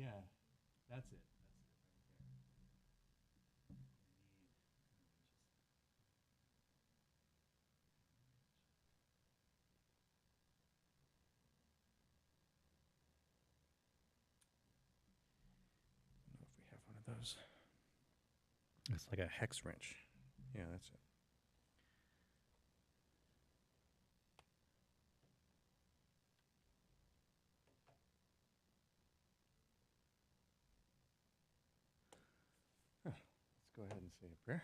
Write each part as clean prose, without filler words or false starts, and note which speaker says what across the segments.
Speaker 1: Yeah, that's it. That's it right there. And we need how many inches? How many inches? I don't know if we have one of those. It's like a hex wrench. Yeah, that's it. Let's go ahead and say a prayer.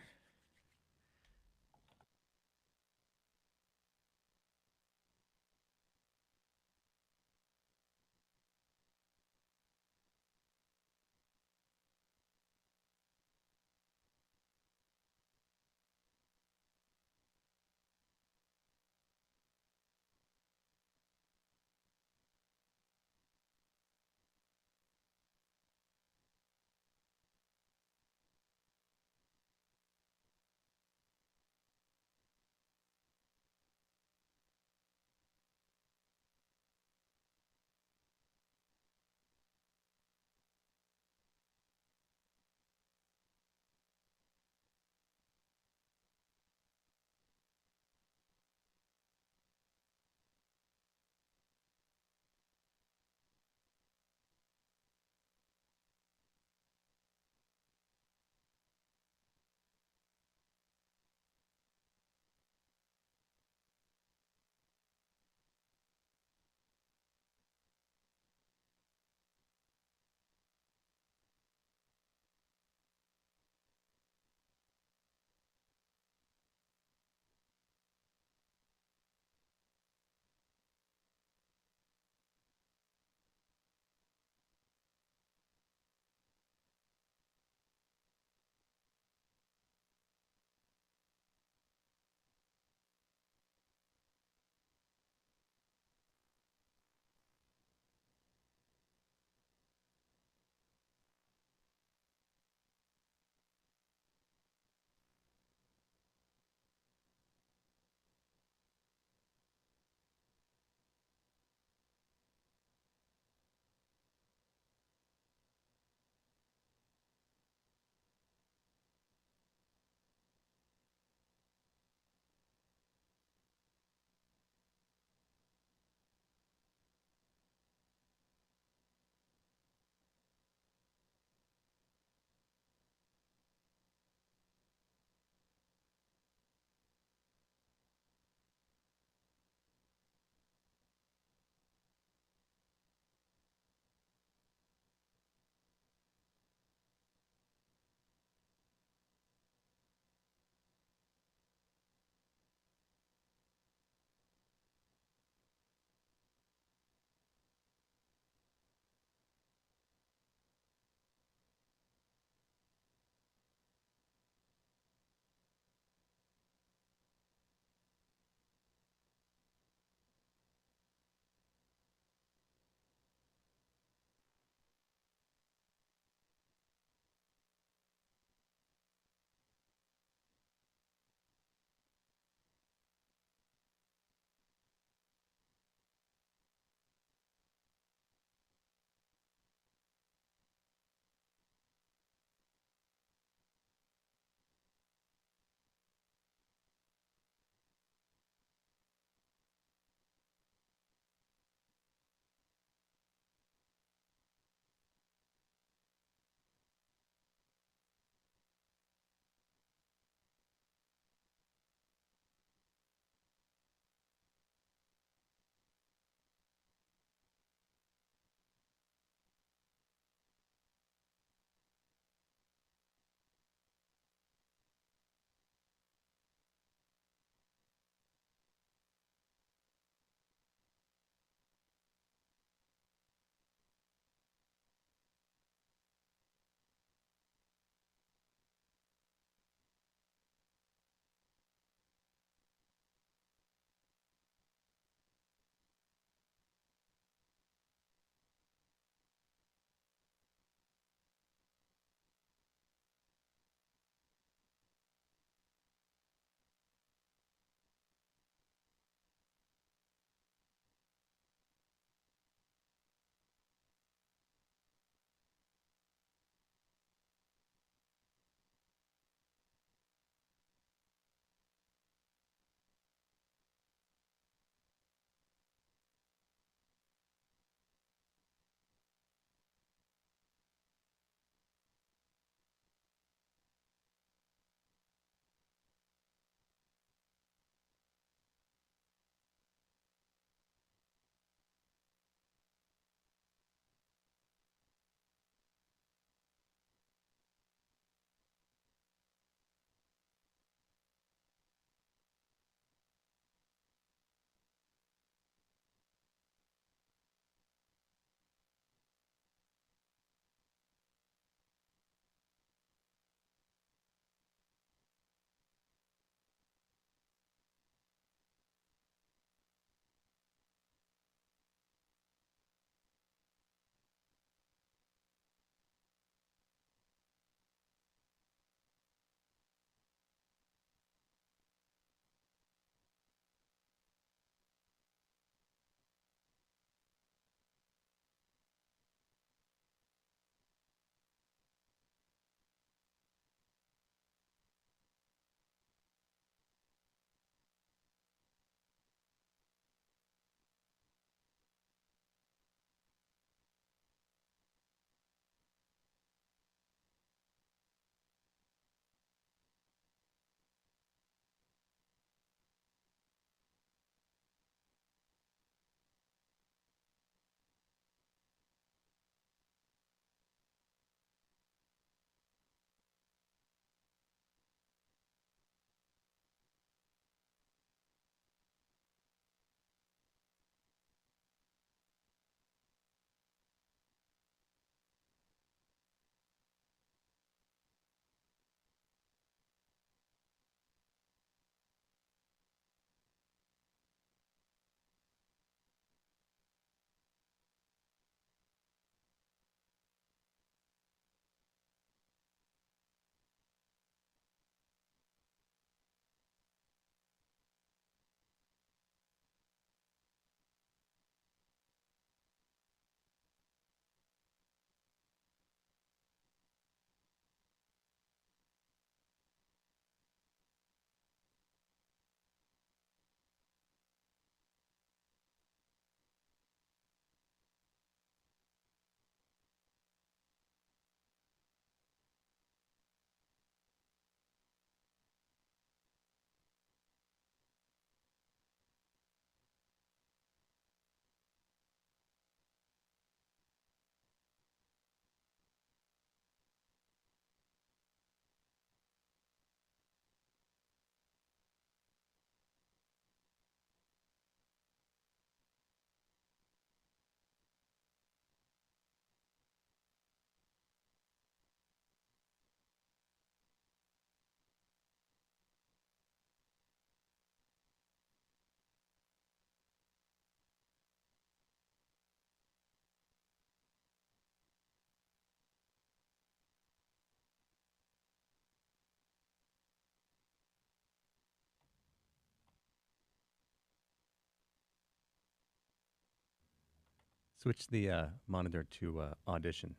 Speaker 1: Switch the monitor to Audition.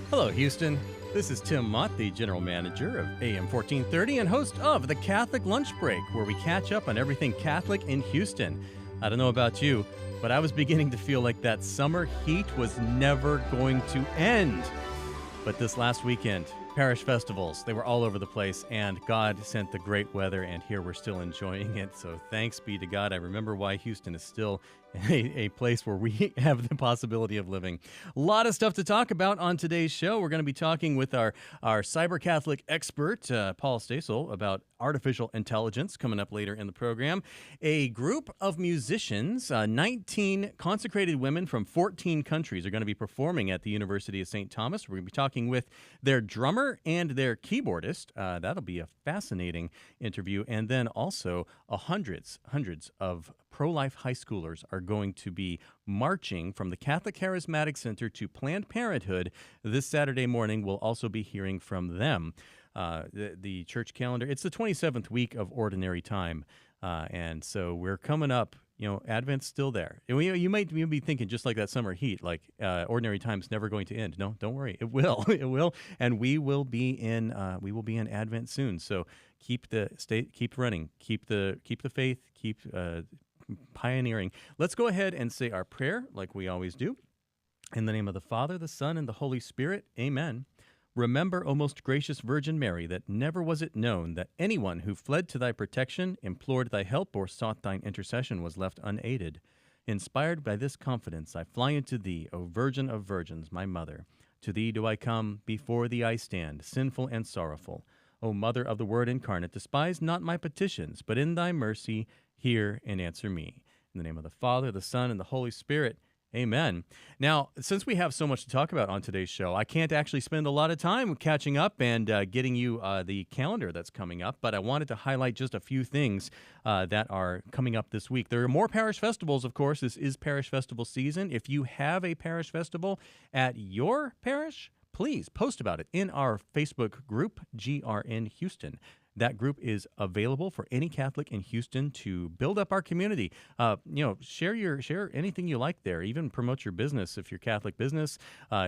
Speaker 1: Hello, Houston. This is Tim Mott, the general manager of AM 1430 and host of the Catholic Lunch Break, where we catch up on everything Catholic in Houston. I don't know about you, but I was beginning to feel like that summer heat was never going to end. But this last weekend, parish festivals, they were all over the place, and God sent the great weather, and here we're still enjoying it. So thanks be to God. I remember why Houston is still a place where we have the possibility of living. A lot of stuff to talk about on today's show. We're going to be talking with our cyber Catholic expert, Paul Stasel, about artificial intelligence coming up later in the program. A group of musicians, 19 consecrated women from 14 countries, are going to be performing at the University of St. Thomas. We're going to be talking with their drummer and their keyboardist. That'll be a fascinating interview. And then also hundreds of pro-life high schoolers are going to be marching from the Catholic Charismatic Center to Planned Parenthood this Saturday morning. We'll also be hearing from them. The church calendar, it's the 27th week of Ordinary Time, and so we're coming up. You know, Advent's still there. You might be thinking, just like that summer heat, like Ordinary Time's never going to end. No, don't worry, it will. It will, and we will be in Advent soon. So keep running, keep the faith, keep pioneering. Let's go ahead and say our prayer like we always do. In the name of the Father, the Son, and the Holy Spirit. Amen. Remember, O most gracious Virgin Mary, that never was it known that anyone who fled to thy protection, implored thy help, or sought thine intercession was left unaided. Inspired by this confidence, I fly unto thee, O Virgin of Virgins, my Mother. To thee do I come, before thee I stand, sinful and sorrowful. O Mother of the Word incarnate, despise not my petitions, but in thy mercy hear and answer me. In the name of the Father, the Son, and the Holy Spirit. Amen. Now, since we have so much to talk about on today's show, I can't actually spend a lot of time catching up and getting you the calendar that's coming up, but I wanted to highlight just a few things that are coming up this week. There are more parish festivals, of course. This is parish festival season. If you have a parish festival at your parish, please post about it in our Facebook group, GRN Houston. That group is available for any Catholic in Houston to build up our community. Share anything you like there. Even promote your business if you're Catholic business.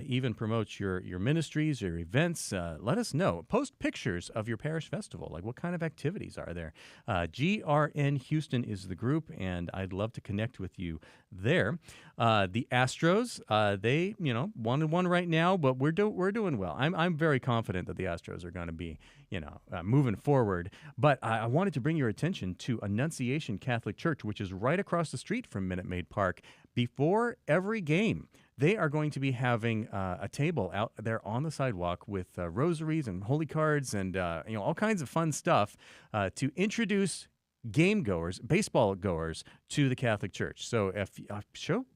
Speaker 1: Even promote your ministries, your events. Let us know. Post pictures of your parish festival. Like, what kind of activities are there? GRN Houston is the group, and I'd love to connect with you there. The Astros, they wanted one right now, but we're doing well. I'm very confident that the Astros are going to be moving forward. But I wanted to bring your attention to Annunciation Catholic Church, which is right across the street from Minute Maid Park. Before every game, they are going to be having a table out there on the sidewalk with rosaries and holy cards and all kinds of fun stuff to introduce game goers, baseball goers, to the Catholic Church. So if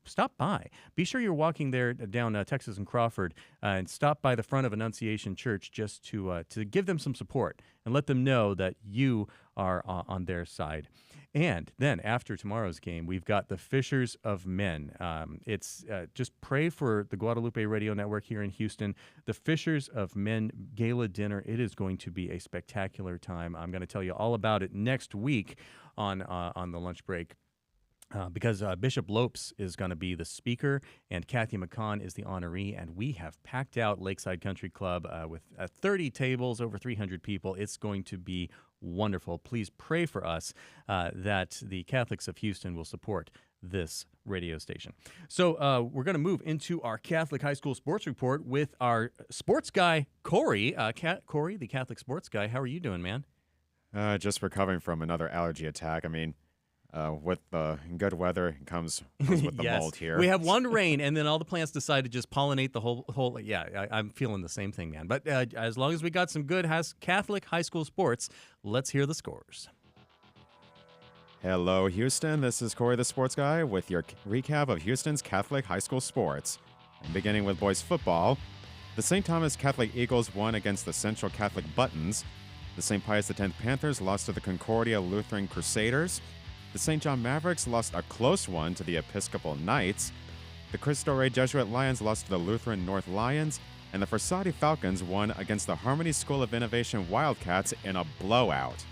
Speaker 1: stop by. Be sure you're walking there down Texas and Crawford and stop by the front of Annunciation Church just to give them some support and let them know that you are on their side. And then after tomorrow's game, we've got the Fishers of Men. It's just pray for the Guadalupe Radio Network here in Houston. The Fishers of Men Gala Dinner. It is going to be a spectacular time. I'm going to tell you all about it next week on the lunch break. Because Bishop Lopes is going to be the speaker and Kathy McCon is the honoree, and we have packed out Lakeside Country Club with 30 tables, over 300 people. It's going to be wonderful. Please pray for us that the Catholics of Houston will support this radio station. So we're going to move into our Catholic High School Sports Report with our sports guy, Corey. Corey, the Catholic sports guy, how are you doing, man?
Speaker 2: Just recovering from another allergy attack. I mean, with the good weather comes with the
Speaker 1: yes.
Speaker 2: mold here.
Speaker 1: We have one rain, and then all the plants decide to just pollinate the whole. Yeah, I'm feeling the same thing, man. But as long as we got some good Catholic high school sports, let's hear the scores.
Speaker 2: Hello, Houston. This is Corey the Sports Guy with your recap of Houston's Catholic high school sports. And beginning with boys football, The St. Thomas Catholic Eagles won against the Central Catholic Buttons. The St. Pius X Panthers lost to the Concordia Lutheran Crusaders. The St. John Mavericks lost a close one to the Episcopal Knights. The Cristo Rey Jesuit Lions lost to the Lutheran North Lions. And the Frassati Falcons won against the Harmony School of Innovation Wildcats in a blowout.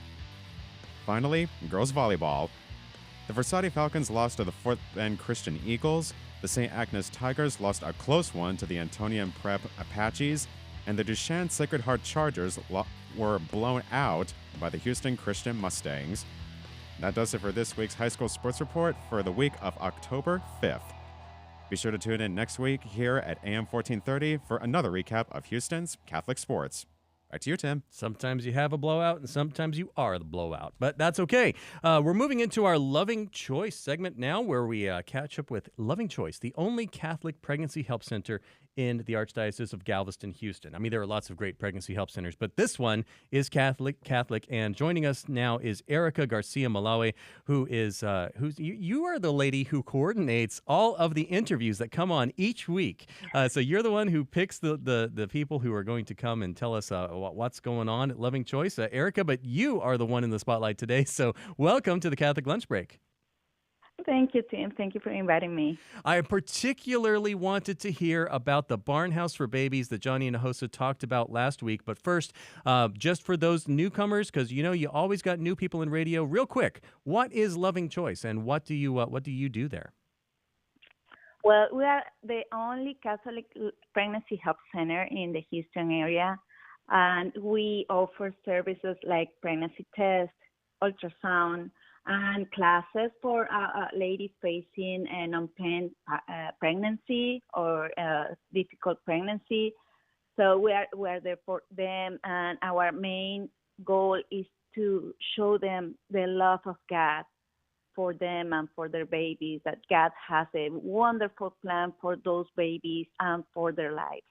Speaker 2: Finally, girls volleyball. The Frassati Falcons lost to the Fort Bend Christian Eagles. The St. Agnes Tigers lost a close one to the Antonian Prep Apaches. And the Duchesne Sacred Heart Chargers were blown out by the Houston Christian Mustangs. That does it for this week's High School Sports Report for the week of October 5th. Be sure to tune in next week here at AM 1430 for another recap of Houston's Catholic sports. Back to you, Tim.
Speaker 1: Sometimes you have a blowout, and sometimes you are the blowout, but that's okay. We're moving into our Loving Choice segment now, where we catch up with Loving Choice, the only Catholic pregnancy help center in the Archdiocese of Galveston, Houston. I mean, there are lots of great pregnancy help centers, but this one is Catholic. And joining us now is Erica Garcia Malawi, who is you are the lady who coordinates all of the interviews that come on each week. So you're the one who picks the people who are going to come and tell us what's going on at Loving Choice, Erica. But you are the one in the spotlight today. So welcome to the Catholic Lunch Break.
Speaker 3: Thank you, Tim. Thank you for inviting me.
Speaker 1: I particularly wanted to hear about the Barn House for Babies that Johnny Hinojosa talked about last week. But first, just for those newcomers, because you always got new people in radio. Real quick, what is Loving Choice, and what do you do there?
Speaker 3: Well, we are the only Catholic pregnancy help center in the Houston area, and we offer services like pregnancy tests, ultrasound, and classes for ladies facing an unplanned pregnancy or difficult pregnancy. So we are there for them, and our main goal is to show them the love of God for them and for their babies, that God has a wonderful plan for those babies and for their lives.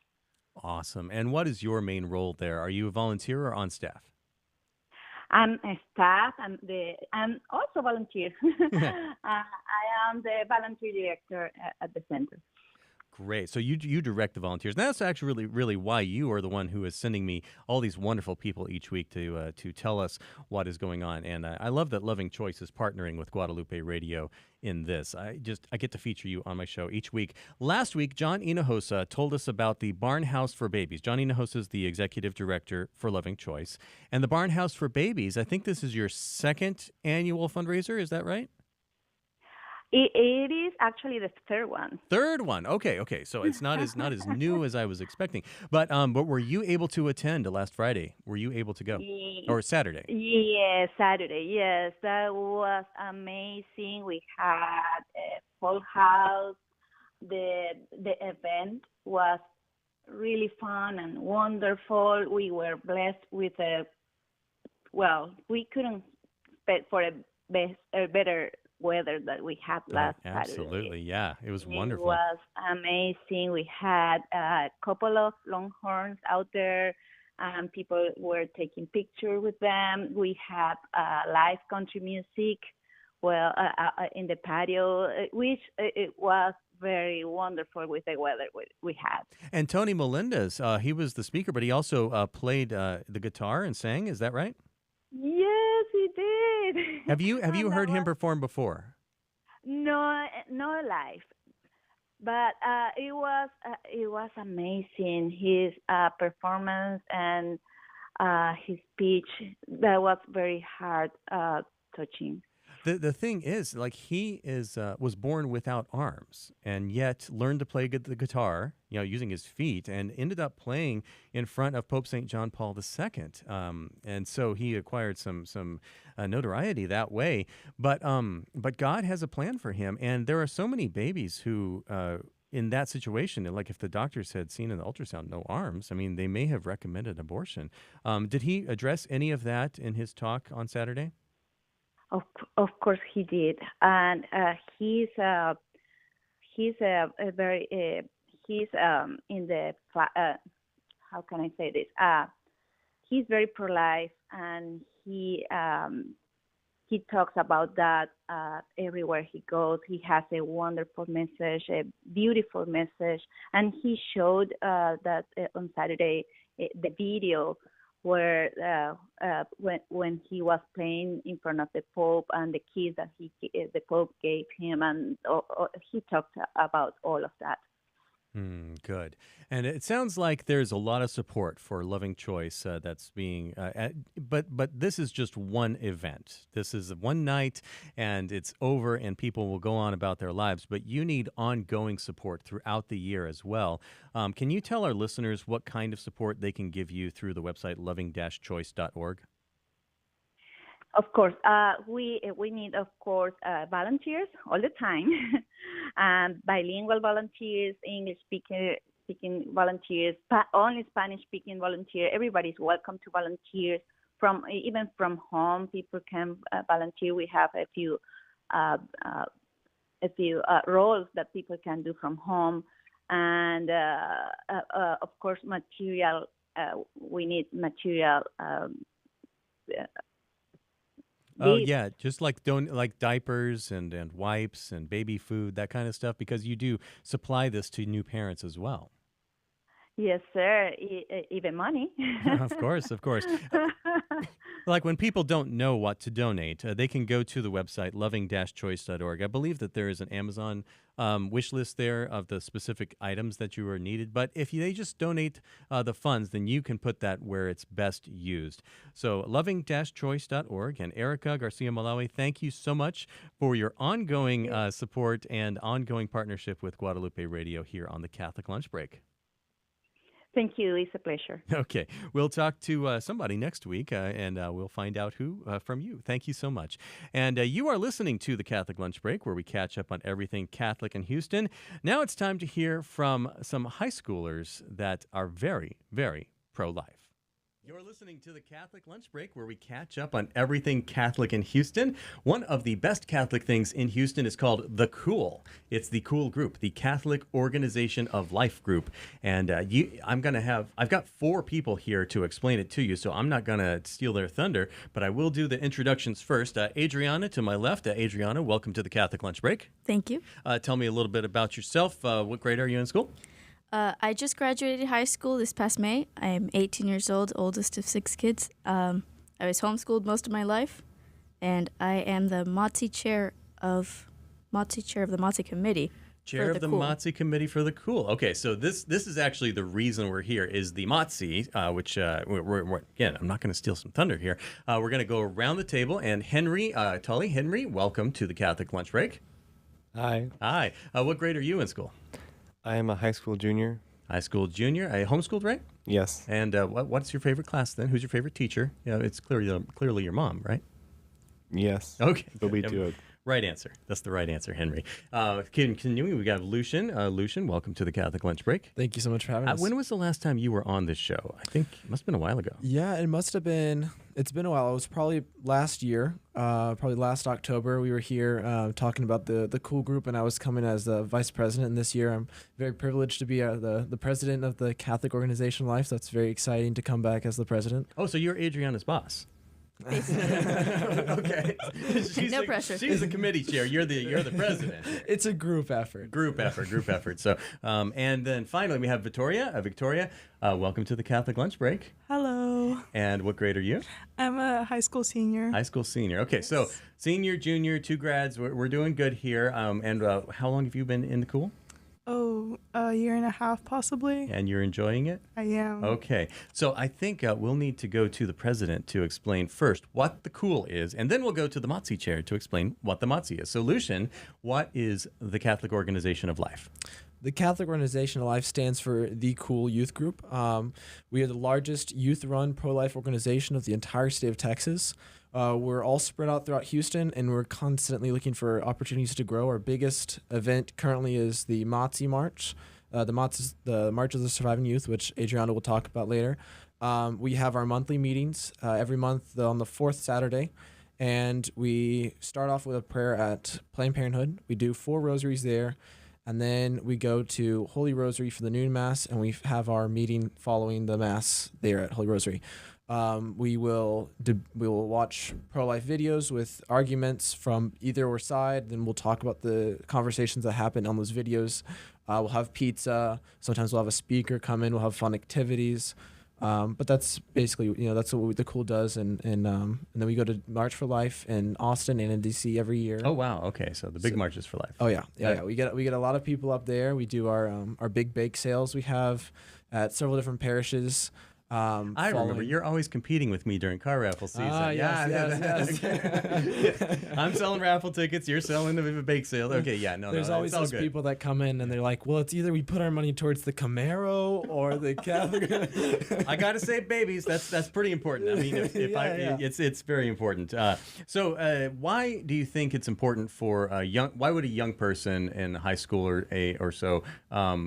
Speaker 1: Awesome. And what is your main role there? Are you a volunteer or on staff?
Speaker 3: I'm a staff. I'm also volunteer. I am the volunteer director at the center.
Speaker 1: Great. So you direct the volunteers. And that's actually really why you are the one who is sending me all these wonderful people each week to tell us what is going on. And I love that Loving Choice is partnering with Guadalupe Radio in this. I get to feature you on my show each week. Last week, John Hinojosa told us about the Barn House for Babies. John Hinojosa is the executive director for Loving Choice. And the Barn House for Babies, I think this is your second annual fundraiser. Is that right?
Speaker 3: It is actually the third one.
Speaker 1: Third one. Okay. So it's not as new as I was expecting. But were you able to attend last Friday? Were you able to go? Or Saturday?
Speaker 3: Yes, Saturday. Yes, that was amazing. We had a full house. The event was really fun and wonderful. We were blessed with we couldn't expect for a better weather that we had last Saturday.
Speaker 1: Absolutely, yeah. It was wonderful.
Speaker 3: It was amazing. We had a couple of Longhorns out there, and people were taking pictures with them. We had live country music in the patio, which it was very wonderful with the weather we had.
Speaker 1: And Tony Melendez, he was the speaker, but he also played the guitar and sang. Is that right?
Speaker 3: Yes, he did.
Speaker 1: Have you heard him perform before?
Speaker 3: No live, but it was amazing. His performance and his speech, that was very heart touching.
Speaker 1: The thing is, like, he was born without arms, and yet learned to play the guitar, using his feet, and ended up playing in front of Pope St. John Paul II. And so he acquired some notoriety that way. But God has a plan for him, and there are so many babies who. In that situation, like if the doctors had seen in the ultrasound no arms, I mean, they may have recommended abortion. Did he address any of that in his talk on Saturday?
Speaker 3: Of course he did, and he's in the how can I say this? He's very pro-life, and he he talks about that everywhere he goes. He has a wonderful message, a beautiful message, and he showed that on Saturday the video where when he was praying in front of the Pope and the kiss that the Pope gave him, and he talked about all of that.
Speaker 1: Good. And it sounds like there's a lot of support for Loving Choice that's being, but this is just one event. This is one night and it's over and people will go on about their lives, but you need ongoing support throughout the year as well. Can you tell our listeners what kind of support they can give you through the website loving-choice.org?
Speaker 3: Of course, we need, of course, volunteers all the time, bilingual volunteers, English speaking volunteers, only Spanish speaking volunteers. Everybody's welcome to volunteer. Even from home, people can volunteer. We have a few roles that people can do from home, and of course, material. We need material.
Speaker 1: Oh yeah, just like diapers and wipes and baby food, that kind of stuff, because you do supply this to new parents as well.
Speaker 3: Yes, sir. Even money.
Speaker 1: Of course. Like when people don't know what to donate, they can go to the website loving-choice.org. I believe that there is an Amazon wish list there of the specific items that you are needed. But if they just donate the funds, then you can put that where it's best used. So loving-choice.org. And Erica Garcia Malawi, thank you so much for your ongoing support and ongoing partnership with Guadalupe Radio here on the Catholic Lunch Break.
Speaker 3: Thank you. It's a pleasure.
Speaker 1: Okay. We'll talk to somebody next week, and we'll find out who from you. Thank you so much. And you are listening to the Catholic Lunch Break, where we catch up on everything Catholic in Houston. Now it's time to hear from some high schoolers that are very, very pro-life. You're listening to the Catholic Lunch Break, where we catch up on everything Catholic in Houston. One of the best Catholic things in Houston is called The Cool. It's the Cool Group, the Catholic Organization of Life Group. And I've got 4 people here to explain it to you, so I'm not going to steal their thunder, but I will do the introductions first. Adriana to my left. Adriana, welcome to the Catholic Lunch Break.
Speaker 4: Thank you.
Speaker 1: Tell me a little bit about yourself. What grade are you in school?
Speaker 4: I just graduated high school this past May. I'm 18 years old, oldest of 6 kids. I was homeschooled most of my life, and I am the MOTSE chair of the MOTSE committee.
Speaker 1: Chair of the MOTSE committee for the Cool. Okay, so this is actually the reason we're here is the MOTSE, which we're again, I'm not going to steal some thunder here. We're going to go around the table, and Henry Tully. Henry, welcome to the Catholic Lunch Break.
Speaker 5: Hi.
Speaker 1: Hi. What grade are you in school?
Speaker 5: I am a high school junior.
Speaker 1: High school junior. Homeschooled, right?
Speaker 5: Yes.
Speaker 1: And what's your favorite class then? Who's your favorite teacher? Yeah, it's clearly your mom, right?
Speaker 5: Yes.
Speaker 1: Okay.
Speaker 5: But we do it.
Speaker 1: Right answer. That's the right answer, Henry. Continuing, we got Lucian. Lucian, welcome to the Catholic Lunch Break.
Speaker 6: Thank you so much for having us.
Speaker 1: When was the last time you were on this show? I think it must have been a while ago.
Speaker 6: Yeah, it must have been. It's been a while. It was probably last year, probably last October. We were here talking about the Cool Group, and I was coming as the vice president. And this year, I'm very privileged to be the president of the Catholic Organization Life. So it's very exciting to come back as the president.
Speaker 1: Oh, so you're Adriana's boss. Okay.
Speaker 4: No pressure.
Speaker 1: She's the committee chair. You're the president.
Speaker 6: It's a group effort.
Speaker 1: Group effort. So, and then finally we have Victoria. Victoria, welcome to the Catholic Lunch Break.
Speaker 7: Hello.
Speaker 1: And what grade are you?
Speaker 7: I'm a high school senior.
Speaker 1: High school senior. Okay, yes. So senior, junior, 2 grads. We're doing good here. And how long have you been in the Cool?
Speaker 7: Oh, a year and a half possibly.
Speaker 1: And you're enjoying it?
Speaker 7: I am.
Speaker 1: Okay. So I think we'll need to go to the president to explain first what the Cool is, and then we'll go to the MOTSE chair to explain what the MOTSE is. So Lucian, what is the Catholic Organization of Life?
Speaker 6: The Catholic Organization of Life stands for the Cool Youth Group. We are the largest youth-run pro-life organization of the entire state of Texas. We're all spread out throughout Houston, and we're constantly looking for opportunities to grow. Our biggest event currently is the MOTSE March, the March of the Surviving Youth, which Adriana will talk about later. We have our monthly meetings every month on the 4th Saturday, and we start off with a prayer at Planned Parenthood. We do 4 rosaries there, and then we go to Holy Rosary for the noon Mass, and we have our meeting following the Mass there at Holy Rosary. We will watch pro-life videos with arguments from either or side. Then we'll talk about the conversations that happen on those videos. We'll have pizza. Sometimes we'll have a speaker come in. We'll have fun activities. But that's basically, that's what the Cool does. And then we go to March for Life in Austin and in DC every year.
Speaker 1: Oh, wow. Okay. So the big marches for life.
Speaker 6: Oh yeah. We get a lot of people up there. We do our big bake sales we have at several different parishes.
Speaker 1: I remember you're always competing with me during car raffle season.
Speaker 6: Yes.
Speaker 1: I'm selling raffle tickets. You're selling the bake sale. Okay,
Speaker 6: There's always those people that come in and they're like, well, it's either we put our money towards the Camaro or the Catholic.
Speaker 1: I gotta say, babies. That's pretty important. I mean, it's very important. So, why do you think it's important for why would a young person in high school or so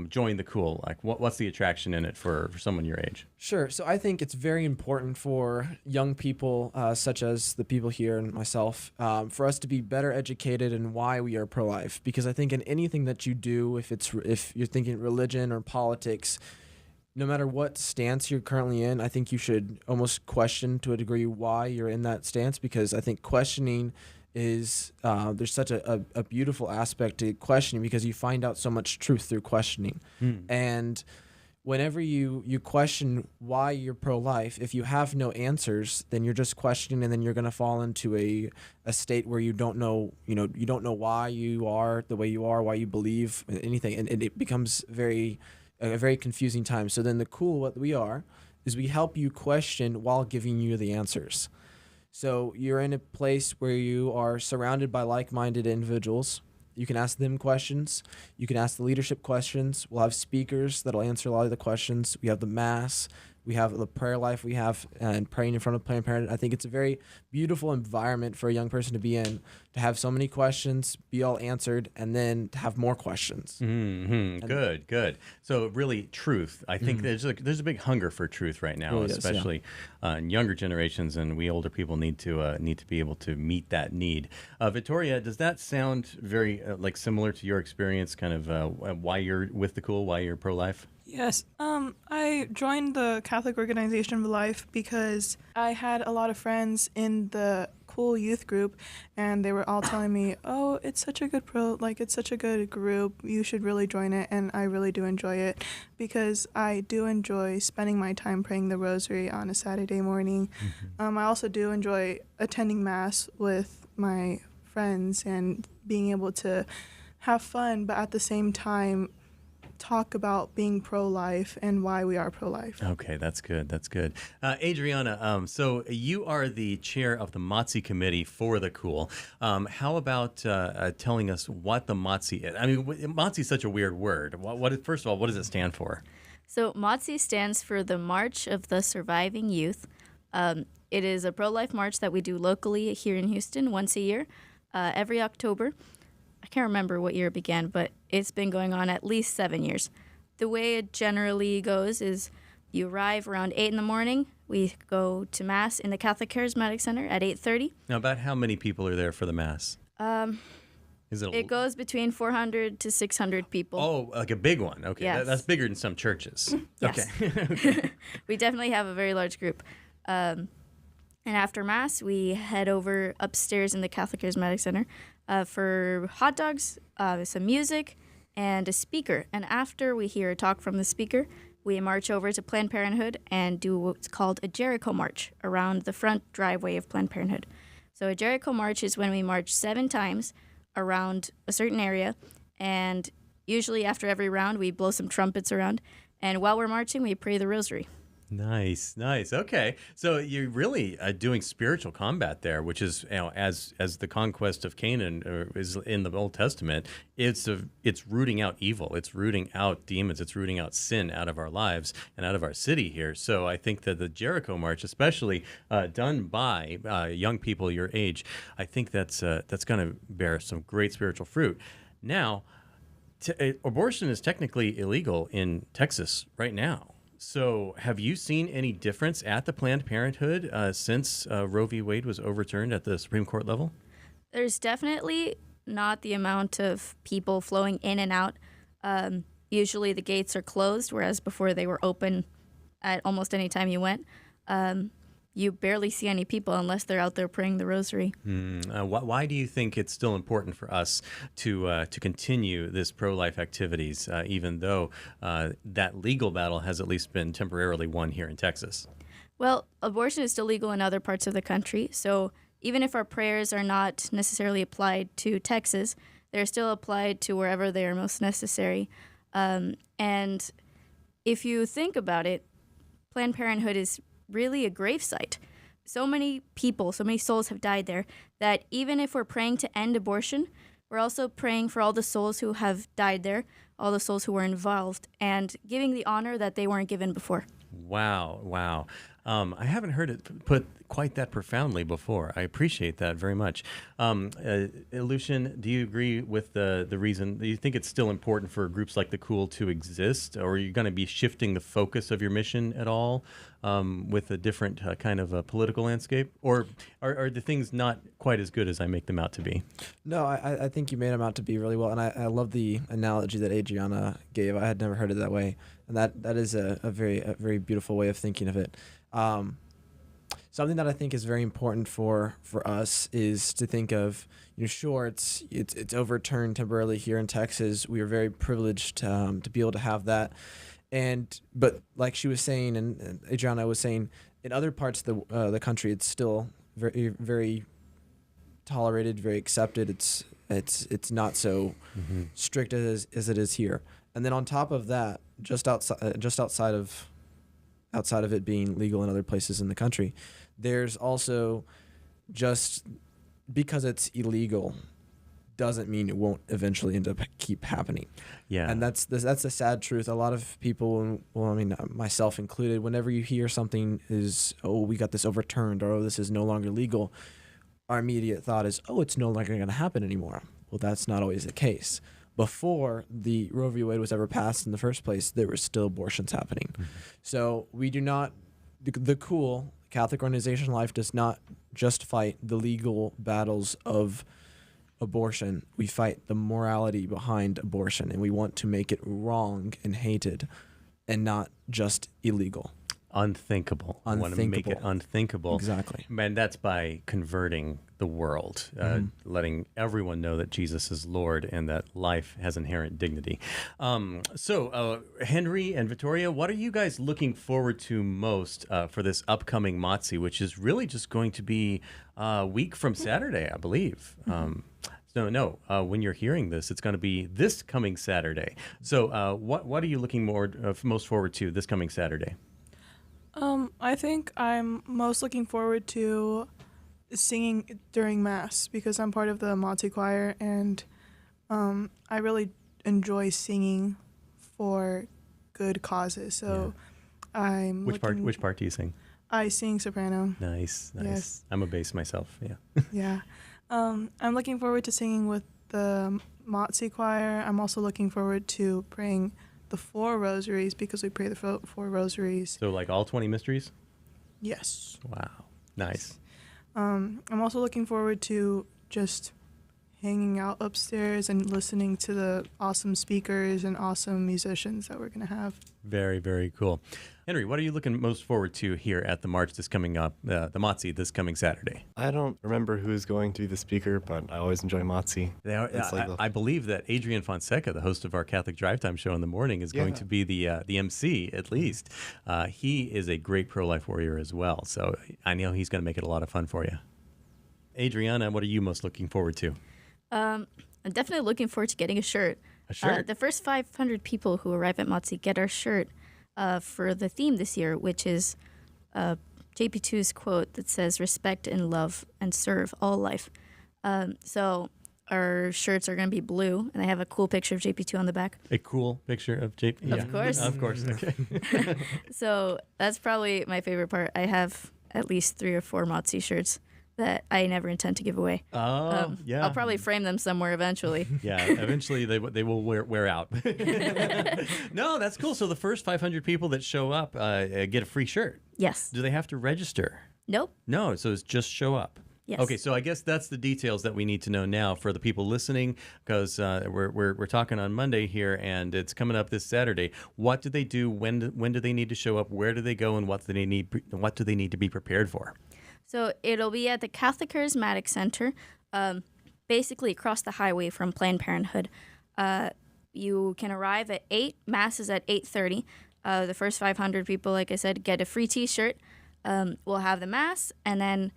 Speaker 1: join the Cool? Like, what's the attraction in it for someone your age?
Speaker 6: Sure. So I think it's very important for young people, such as the people here and myself, for us to be better educated in why we are pro-life. Because I think in anything that you do, if you're thinking religion or politics, no matter what stance you're currently in, I think you should almost question to a degree why you're in that stance. Because I think questioning is there's such a beautiful aspect to questioning, because you find out so much truth through questioning. And whenever you question why you're pro-life, if you have no answers, then you're just questioning, and then you're going to fall into a state where you don't know why you are the way you are, why you believe anything, and it becomes a very confusing time. So then the Cool, what we are, is we help you question while giving you the answers. So you're in a place where you are surrounded by like-minded individuals. You can ask them questions. You can ask the leadership questions. We'll have speakers that'll answer a lot of the questions. We have the Mass. We have the prayer life we have, and praying in front of Planned Parenthood. I think it's a very beautiful environment for a young person to be in, to have so many questions, be all answered, and then to have more questions.
Speaker 1: Mm-hmm. Good. So really, truth. I think there's a big hunger for truth right now, especially in younger generations, and we older people need to be able to meet that need. Victoria, does that sound very similar to your experience? Kind of why you're with the Cool, why you're pro-life?
Speaker 7: Yes. I joined the Catholic Organization of Life because I had a lot of friends in the Cool youth group, and they were all telling me, "Oh, it's such a good it's such a good group. You should really join it." And I really do enjoy it, because I do enjoy spending my time praying the Rosary on a Saturday morning. I also do enjoy attending Mass with my friends and being able to have fun, but at the same time talk about being pro-life and why we are pro-life.
Speaker 1: Okay, that's good. Adriana, so you are the chair of the MOTSE committee for the Cool. How about telling us what the MOTSE is? I mean, MOTSE is such a weird word. First of all, what does it stand for?
Speaker 4: So MOTSE stands for the March of the Surviving Youth. It is a pro-life march that we do locally here in Houston once a year, every October. I can't remember what year it began, but it's been going on at least 7 years. The way it generally goes is you arrive around 8 in the morning. We go to Mass in the Catholic Charismatic Center at 8:30.
Speaker 1: Now, about how many people are there for the Mass?
Speaker 4: It goes between 400 to 600 people.
Speaker 1: Oh, like a big one. Okay,
Speaker 4: yes.
Speaker 1: That's bigger than some churches.
Speaker 4: Yes.
Speaker 1: Okay.
Speaker 4: We definitely have a very large group. And after Mass, we head over upstairs in the Catholic Charismatic Center for hot dogs, some music, and a speaker. And after we hear a talk from the speaker, we march over to Planned Parenthood and do what's called a Jericho March around the front driveway of Planned Parenthood. So a Jericho March is when we march 7 times around a certain area, and usually after every round, we blow some trumpets around. And while we're marching, we pray the Rosary.
Speaker 1: Nice. Okay, so you're really doing spiritual combat there, which is, as the conquest of Canaan is in the Old Testament. It's rooting out evil. It's rooting out demons. It's rooting out sin out of our lives and out of our city here. So I think that the Jericho March, especially done by young people your age, I think that's going to bear some great spiritual fruit. Now, abortion is technically illegal in Texas right now. So have you seen any difference at the Planned Parenthood since Roe v. Wade was overturned at the Supreme Court level?
Speaker 4: There's definitely not the amount of people flowing in and out. Usually the gates are closed, whereas before they were open at almost any time you went. you barely see any people unless they're out there praying the rosary.
Speaker 1: Why do you think it's still important for us to continue this pro-life activities, even though that legal battle has at least been temporarily won here in Texas?
Speaker 4: Well, abortion is still legal in other parts of the country, so even if our prayers are not necessarily applied to Texas, they're still applied to wherever they are most necessary. And if you think about it, Planned Parenthood is really a gravesite. So many people, so many souls have died there that even if we're praying to end abortion, we're also praying for all the souls who have died there, all the souls who were involved, and giving the honor that they weren't given before.
Speaker 1: Wow. I haven't heard it put quite that profoundly before. I appreciate that very much. Lucian, do you agree with the reason? Do you think it's still important for groups like the Cool to exist, or are you going to be shifting the focus of your mission at all with a different kind of a political landscape? Or are the things not quite as good as I make them out to be?
Speaker 6: No, I think you made them out to be really well, and I love the analogy that Adriana gave. I had never heard it that way, and that is a very beautiful way of thinking of it. Something that I think is very important for us is to think of, sure, it's overturned temporarily here in Texas. We are very privileged to be able to have that, but like she was saying, and Adriana was saying, in other parts of the country, it's still very, very tolerated, very accepted. It's not so strict as it is here. And then on top of that, just outside of it being legal in other places in the country, there's also, just because it's illegal doesn't mean it won't eventually end up keep happening.
Speaker 1: Yeah.
Speaker 6: And that's the sad truth. A lot of people, well, I mean, myself included, whenever you hear something is, we got this overturned, or this is no longer legal, our immediate thought is, it's no longer going to happen anymore. Well, that's not always the case. Before the Roe v. Wade was ever passed in the first place, there were still abortions happening. So we do not, the Cool, Catholic Organization Life, does not just fight the legal battles of abortion. We fight the morality behind abortion, and we want to make it wrong and hated and not just illegal.
Speaker 1: Unthinkable. I want to make it unthinkable.
Speaker 6: Exactly.
Speaker 1: And that's by converting the world, letting everyone know that Jesus is Lord and that life has inherent dignity. So, Henry and Victoria, what are you guys looking forward to most for this upcoming Motzi, which is really just going to be a week from Saturday, I believe. When you're hearing this, it's going to be this coming Saturday. So what are you looking most forward to this coming Saturday?
Speaker 7: I think I'm most looking forward to singing during Mass because I'm part of the Motzi choir, and I really enjoy singing for good causes. So
Speaker 1: Which part do you sing?
Speaker 7: I sing soprano.
Speaker 1: Nice.
Speaker 7: Yes.
Speaker 1: I'm a bass myself. Yeah.
Speaker 7: Yeah. I'm looking forward to singing with the Motzi choir. I'm also looking forward to praying the 4 rosaries because we pray the 4 rosaries.
Speaker 1: So like all 20 mysteries?
Speaker 7: Yes.
Speaker 1: Wow. Nice.
Speaker 7: I'm also looking forward to just hanging out upstairs and listening to the awesome speakers and awesome musicians that we're going to have.
Speaker 1: Very, very cool. Henry, what are you looking most forward to here at the March this coming up, the Motzi this coming Saturday?
Speaker 5: I don't remember who's going to be the speaker, but I always enjoy Motzi.
Speaker 1: I believe that Adrian Fonseca, the host of our Catholic Drive Time show in the morning, is going to be the MC, at least. He is a great pro-life warrior as well, so I know he's going to make it a lot of fun for you. Adriana, what are you most looking forward to?
Speaker 4: I'm definitely looking forward to getting a shirt.
Speaker 1: A shirt?
Speaker 4: The first 500 people who arrive at Motzi get our shirt for the theme this year, which is JP2's quote that says, "Respect and love and serve all life." So our shirts are going to be blue, and I have a cool picture of JP2 on the back.
Speaker 1: A cool picture of JP?
Speaker 4: Of course.
Speaker 1: Of course. Okay.
Speaker 4: So that's probably my favorite part. I have at least 3 or 4 Motzi shirts that I never intend to give away.
Speaker 1: Oh, yeah.
Speaker 4: I'll probably frame them somewhere eventually.
Speaker 1: Yeah, eventually they will wear out. No, that's cool. So the first 500 people that show up get a free shirt.
Speaker 4: Yes.
Speaker 1: Do they have to register?
Speaker 4: Nope.
Speaker 1: No, so it's just show up.
Speaker 4: Yes.
Speaker 1: Okay, so I guess that's the details that we need to know now for the people listening, because we're talking on Monday here, and it's coming up this Saturday. What do they do? When do they need to show up? Where do they go? And what do they need to be prepared for?
Speaker 4: So it'll be at the Catholic Charismatic Center, basically across the highway from Planned Parenthood. You can arrive at 8. Mass is at 8:30. The first 500 people, like I said, get a free T-shirt. We'll have the Mass, and then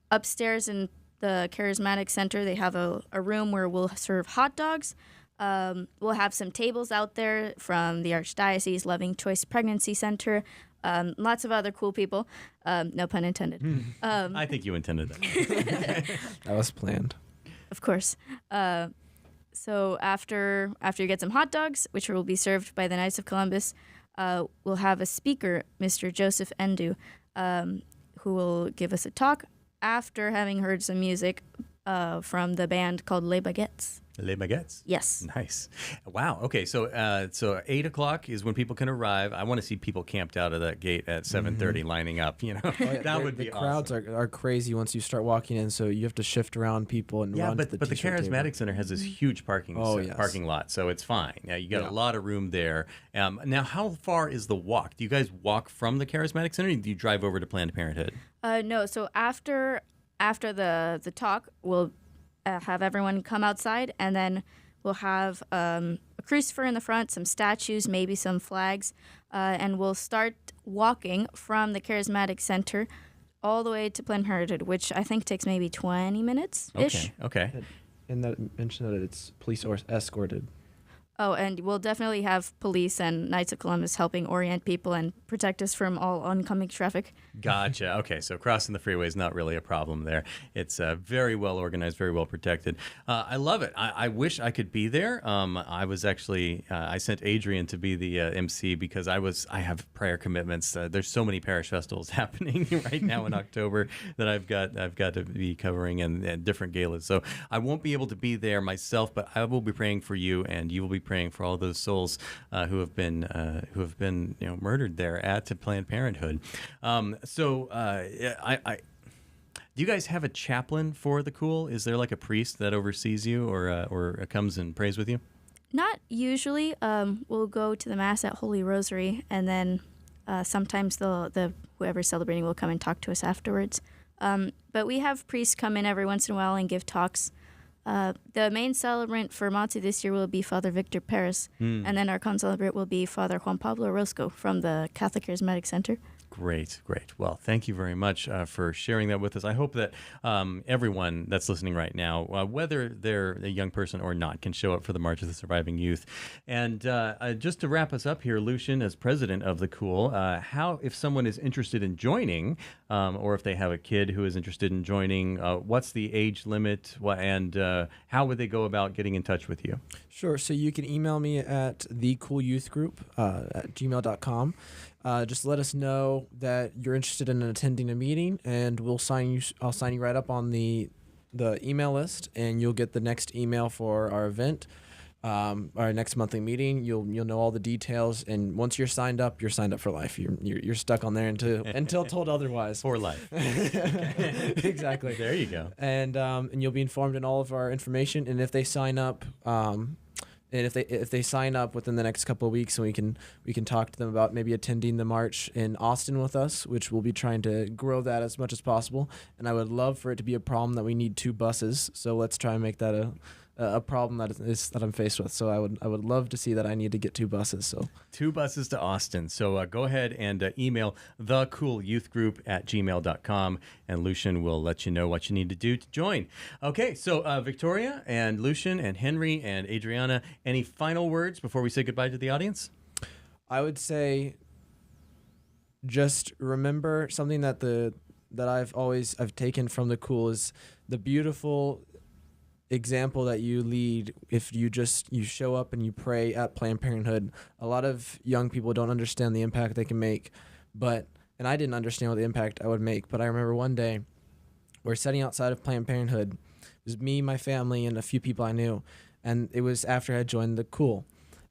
Speaker 4: upstairs in the Charismatic Center, they have a room where we'll serve hot dogs. We'll have some tables out there from the Archdiocese Loving Choice Pregnancy Center. Lots of other cool people. No pun intended.
Speaker 1: I think you intended that.
Speaker 6: That was planned.
Speaker 4: Of course. So after you get some hot dogs, which will be served by the Knights of Columbus, we'll have a speaker, Mr. Joseph Endu, who will give us a talk after having heard some music from the band called Les Baguettes.
Speaker 1: Les Baguettes?
Speaker 4: Yes.
Speaker 1: Nice. Wow. Okay, so 8 o'clock is when people can arrive. I want to see people camped out of that gate at 7:30 lining up, That would be
Speaker 6: the crowds
Speaker 1: awesome.
Speaker 6: are crazy once you start walking in, so you have to shift around people and run to the
Speaker 1: but the
Speaker 6: t-shirt
Speaker 1: Charismatic
Speaker 6: table.
Speaker 1: Center has this huge parking lot, so it's fine. Yeah, you got a lot of room there. Now, how far is the walk? Do you guys walk from the Charismatic Center, or do you drive over to Planned Parenthood?
Speaker 4: No. So after the talk, we'll have everyone come outside, and then we'll have a crucifer in the front, some statues, maybe some flags, and we'll start walking from the Charismatic Center all the way to Planned Parenthood, which I think takes maybe 20 minutes-ish.
Speaker 1: Okay.
Speaker 6: And that mentioned that it's police or escorted.
Speaker 4: Oh, and we'll definitely have police and Knights of Columbus helping orient people and protect us from all oncoming traffic.
Speaker 1: Gotcha. Okay, so crossing the freeway is not really a problem there. It's very well organized, very well protected. I love it. I wish I could be there. I was actually I sent Adrian to be the MC because I have prior commitments. There's so many parish festivals happening right now in October that I've got to be covering and different galas. So I won't be able to be there myself, but I will be praying for you, and you will be praying for all those souls who have been murdered there at Planned Parenthood. Do you guys have a chaplain for the Cool? Is there like a priest that oversees you or comes and prays with you?
Speaker 4: Not usually. We'll go to the Mass at Holy Rosary, and then sometimes the whoever's celebrating will come and talk to us afterwards. But we have priests come in every once in a while and give talks. The main celebrant for Motzi this year will be Father Victor Paris, and then our concelebrant will be Father Juan Pablo Orozco from the Catholic Charismatic Center.
Speaker 1: Great. Well, thank you very much for sharing that with us. I hope that everyone that's listening right now, whether they're a young person or not, can show up for the March of the Surviving Youth. And just to wrap us up here, Lucian, as president of the Cool, how, if someone is interested in joining, or if they have a kid who is interested in joining, what's the age limit, and how would they go about getting in touch with you?
Speaker 6: Sure. So you can email me at thecoolyouthgroup at gmail.com. Just let us know that you're interested in attending a meeting, and I'll sign you right up on the email list, and you'll get the next email for our event, our next monthly meeting. You'll know all the details, and once you're signed up for life. You're stuck on there until told otherwise.
Speaker 1: For life.
Speaker 6: Exactly.
Speaker 1: There you go.
Speaker 6: And you'll be informed in all of our information, and if they sign up. And if they sign up within the next couple of weeks, and we can talk to them about maybe attending the march in Austin with us, which we'll be trying to grow that as much as possible. And I would love for it to be a problem that we need 2 buses. So let's try and make that a problem that I'm faced with. So I would love to see that I need to get 2 buses. So
Speaker 1: 2 buses to Austin. So go ahead and email thecoolyouthgroup@gmail.com, and Lucian will let you know what you need to do to join. Okay, so Victoria and Lucian and Henry and Adriana, any final words before we say goodbye to the audience?
Speaker 6: I would say just remember something that I've taken from the Cool is the beautiful example that you lead. If you show up and you pray at Planned Parenthood, a lot of young people don't understand the impact they can make, and I didn't understand what the impact I would make, but I remember one day we're sitting outside of Planned Parenthood. It was me, my family, and a few people I knew, and it was after I had joined the Cool,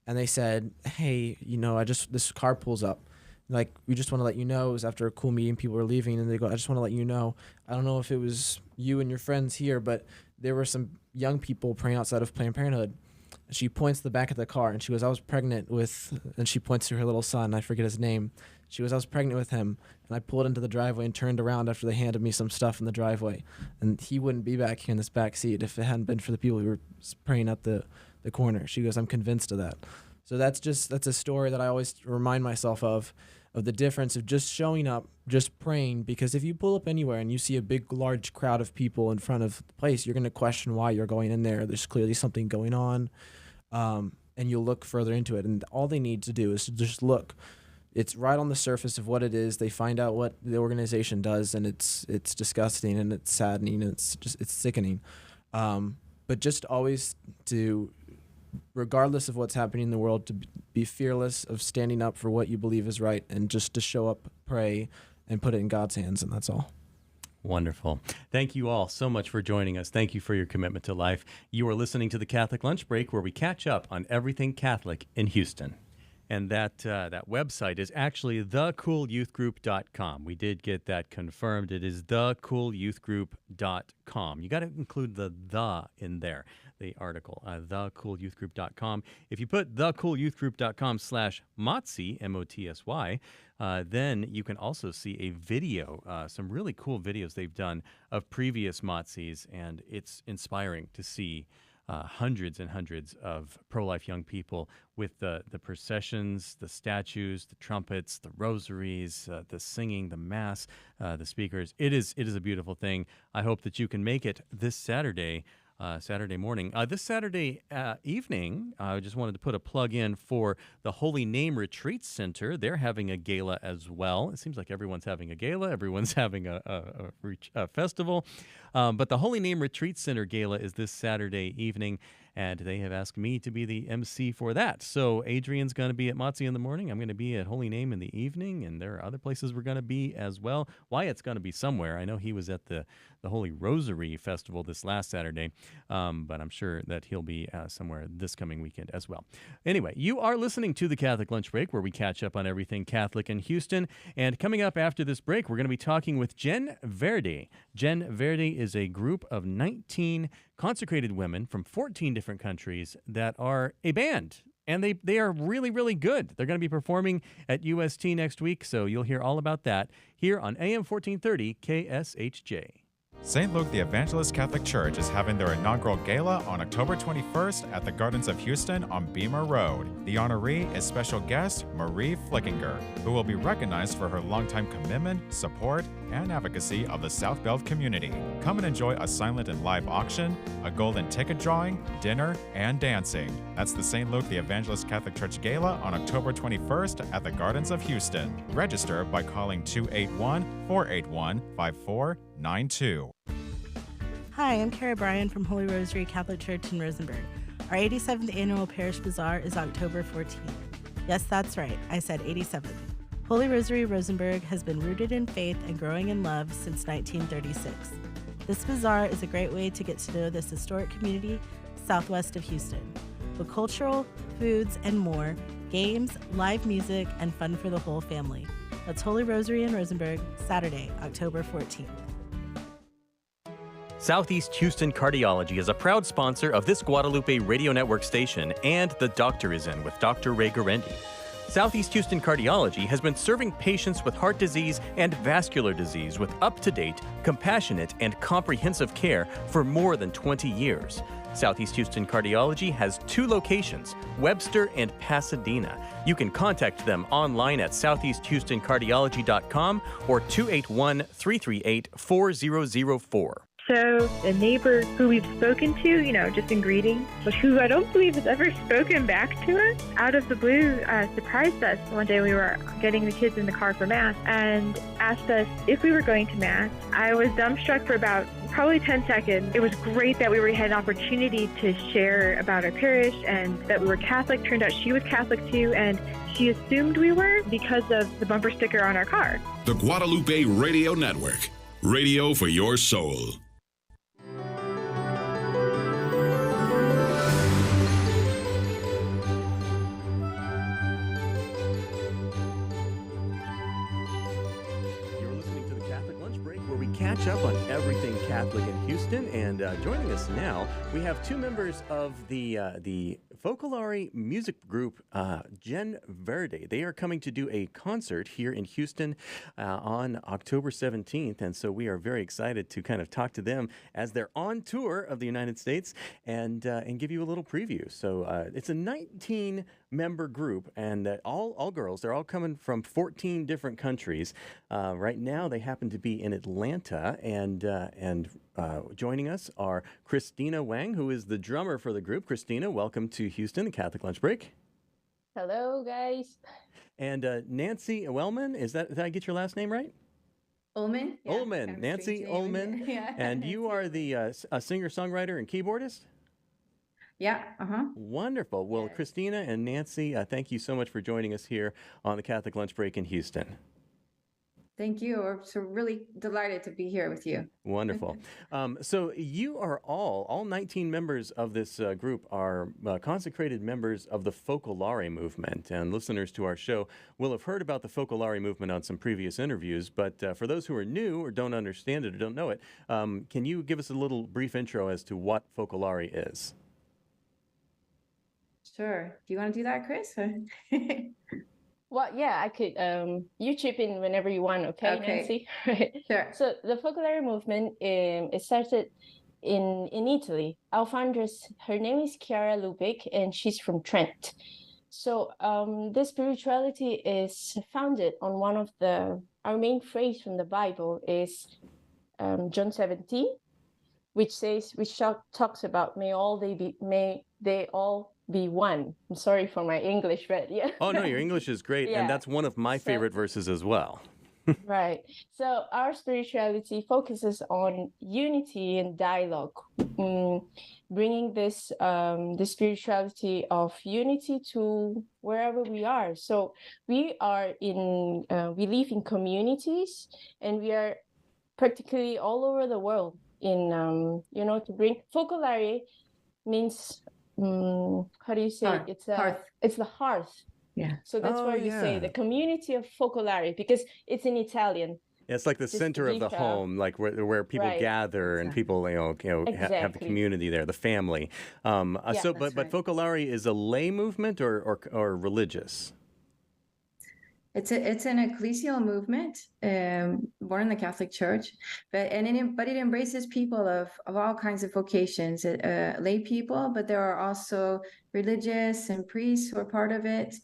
Speaker 6: and they said, hey, this car pulls up, like, we just want to let you know. It was after a cool meeting, people were leaving, and they go, I just want to let you know. I don't know if it was you and your friends here, but there were some young people praying outside of Planned Parenthood. She points to the back of the car, and she goes, I was pregnant with, and she points to her little son, I forget his name. She goes, I was pregnant with him, and I pulled into the driveway and turned around after they handed me some stuff in the driveway. And he wouldn't be back here in this back seat if it hadn't been for the people who were praying at the corner. She goes, I'm convinced of that. So that's a story that I always remind myself of the difference of just showing up, just praying. Because if you pull up anywhere and you see a big, large crowd of people in front of the place, you're going to question why you're going in there. There's clearly something going on, and you'll look further into it. And all they need to do is to just look. It's right on the surface of what it is. They find out what the organization does, and it's disgusting, and it's saddening, and it's sickening. But just always to, regardless of what's happening in the world, to be fearless of standing up for what you believe is right, and just to show up, pray, and put it in God's hands, and that's all.
Speaker 1: Wonderful. Thank you all so much for joining us. Thank you for your commitment to life. You are listening to the Catholic Lunch Break, where we catch up on everything Catholic in Houston. And that website is actually thecoolyouthgroup.com. We did get that confirmed. It is thecoolyouthgroup.com. You got to include the in there, the article, thecoolyouthgroup.com. If you put thecoolyouthgroup.com/Motsy, M-O-T-S-Y, then you can also see a video, some really cool videos they've done of previous Motsy's, and it's inspiring to see hundreds and hundreds of pro-life young people with the processions, the statues, the trumpets, the rosaries, the singing, the mass, the speakers. It is a beautiful thing. I hope that you can make it this Saturday morning. This Saturday evening, I just wanted to put a plug in for the Holy Name Retreat Center. They're having a gala as well. It seems like everyone's having a gala. Everyone's having a festival. But the Holy Name Retreat Center gala is this Saturday evening, and they have asked me to be the MC for that. So Adrian's going to be at Motsy in the morning. I'm going to be at Holy Name in the evening, and there are other places we're going to be as well. Wyatt's going to be somewhere. I know he was at the Holy Rosary Festival this last Saturday, but I'm sure that he'll be somewhere this coming weekend as well. Anyway, you are listening to the Catholic Lunch Break, where we catch up on everything Catholic in Houston. And coming up after this break, we're going to be talking with Jen Verde. Jen Verde is a group of 19 consecrated women from 14 different countries that are a band. And they are really, really good. They're going to be performing at UST next week, so you'll hear all about that here on AM 1430 KSHJ.
Speaker 2: St. Luke the Evangelist Catholic Church is having their inaugural gala on October 21st at the Gardens of Houston on Beamer Road. The honoree is special guest Marie Flickinger, who will be recognized for her longtime commitment, support, and advocacy of the South Bend community. Come and enjoy a silent and live auction, a golden ticket drawing, dinner, and dancing. That's the St. Luke the Evangelist Catholic Church Gala on October 21st at the Gardens of Houston. Register by calling 281-481-5492.
Speaker 8: Hi, I'm Kara Bryan from Holy Rosary Catholic Church in Rosenberg. Our 87th annual Parish Bazaar is October 14th. Yes, that's right, I said 87th. Holy Rosary Rosenberg has been rooted in faith and growing in love since 1936. This bazaar is a great way to get to know this historic community southwest of Houston. With cultural, foods, and more, games, live music, and fun for the whole family. That's Holy Rosary in Rosenberg, Saturday, October 14th.
Speaker 1: Southeast Houston Cardiology is a proud sponsor of this Guadalupe Radio Network station and The Doctor is In with Dr. Ray Garendi. Southeast Houston Cardiology has been serving patients with heart disease and vascular disease with up-to-date, compassionate, and comprehensive care for more than 20 years. Southeast Houston Cardiology has 2 locations, Webster and Pasadena. You can contact them online at southeasthoustoncardiology.com or 281-338-4004.
Speaker 9: So a neighbor who we've spoken to, just in greeting, but who I don't believe has ever spoken back to us, out of the blue, surprised us. One day we were getting the kids in the car for Mass and asked us if we were going to Mass. I was dumbstruck for about probably 10 seconds. It was great that we had an opportunity to share about our parish and that we were Catholic. Turned out she was Catholic too, and she assumed we were because of the bumper sticker on our car.
Speaker 10: The Guadalupe Radio Network. Radio for your soul.
Speaker 1: catch up on everything Catholic in Houston. And joining us now, we have two members of the Focolare music group, Gen Verde. They are coming to do a concert here in Houston on October 17th. And so we are very excited to kind of talk to them as they're on tour of the United States and give you a little preview. So it's a 19-member group, and all girls. They're all coming from 14 different countries. Right now, they happen to be in Atlanta, and joining us are Christina Wang, who is the drummer for the group. Christina, welcome to Houston, the Catholic Lunch Break.
Speaker 11: Hello, guys.
Speaker 1: And Nancy Wellman, did I get your last name right?
Speaker 11: Ullman. Yeah,
Speaker 1: Ullman, Nancy Ullman.
Speaker 11: Yeah.
Speaker 1: And you are the a singer-songwriter and keyboardist?
Speaker 11: Yeah.
Speaker 1: Wonderful. Well,
Speaker 11: Yes.
Speaker 1: Christina and Nancy, thank you so much for joining us here on the Catholic Lunch Break in Houston.
Speaker 11: Thank you. We're so really delighted to be here with you.
Speaker 1: Wonderful. So you are all 19 members of this group are consecrated members of the Focolare movement. And listeners to our show will have heard about the Focolare movement on some previous interviews. But for those who are new or don't understand it or don't know it, can you give us a little brief intro as to what Focolare is?
Speaker 11: Sure. Do you want to do that, Chris?
Speaker 12: Well, yeah, I could. You chip in whenever you want, okay, Nancy?
Speaker 11: Sure.
Speaker 12: So the Focolare movement, it started in Italy. Our foundress, her name is Chiara Lubick, and she's from Trent. So this spirituality is founded on one of our main phrase from the Bible is John 17, which talks about may they all be one. I'm sorry for my English, but yeah.
Speaker 1: Oh, no, your English is great.
Speaker 12: Yeah.
Speaker 1: And that's one of my favorite verses as well.
Speaker 12: Right. So our spirituality focuses on unity and dialogue, bringing this spirituality of unity to wherever we are. So we live in communities, and we are practically all over the world to bring Focolare means how do you say
Speaker 11: Hearth.
Speaker 12: it?
Speaker 11: Hearth.
Speaker 12: It's the hearth.
Speaker 11: Yeah.
Speaker 12: So that's why we say the community of Focolare, because it's in Italian.
Speaker 1: Yeah, it's like the
Speaker 12: Just to
Speaker 1: center of the
Speaker 12: be
Speaker 1: home, like where people
Speaker 12: Right.
Speaker 1: gather and people have the
Speaker 12: Exactly.
Speaker 1: community there, the family. But
Speaker 11: right.
Speaker 1: Focolare is a lay movement or religious.
Speaker 11: It's an ecclesial movement, born in the Catholic Church, but it embraces people of all kinds of vocations, lay people, but there are also religious and priests who are part of it.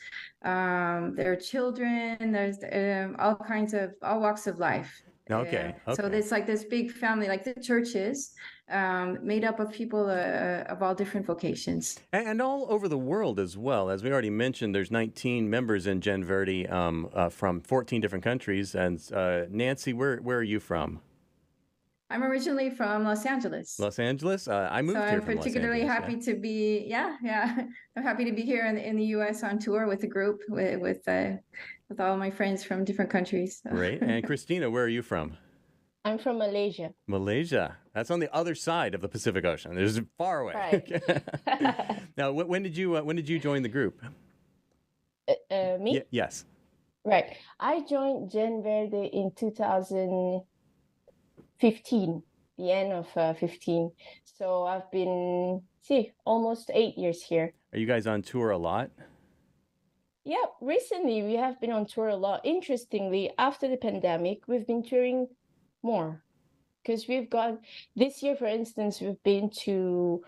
Speaker 11: There are children. There's all walks of life.
Speaker 1: Okay.
Speaker 11: So it's like this big family, like the church is, made up of people of all different vocations.
Speaker 1: And all over the world as well. As we already mentioned, there's 19 members in Gen Verde from 14 different countries. And Nancy, where are you from?
Speaker 11: I'm originally from Los Angeles.
Speaker 1: Los Angeles? I moved
Speaker 11: So
Speaker 1: here
Speaker 11: I'm
Speaker 1: from Los
Speaker 11: particularly
Speaker 1: Angeles,
Speaker 11: happy to be, I'm happy to be here in the U.S. on tour with the group with all my friends from different countries. So.
Speaker 1: Great. And Christina, where are you from?
Speaker 12: I'm from Malaysia.
Speaker 1: Malaysia. That's on the other side of the Pacific Ocean. It's far away.
Speaker 12: Right.
Speaker 1: Now, when did you join the group?
Speaker 12: Me?
Speaker 1: Yes.
Speaker 12: Right. I joined Gen Verde in 2015, the end of 15. So I've been, almost 8 years here.
Speaker 1: Are you guys on tour a lot?
Speaker 12: Yeah, recently we have been on tour a lot. Interestingly, after the pandemic, we've been touring more because we've gone this year, for instance, we've been to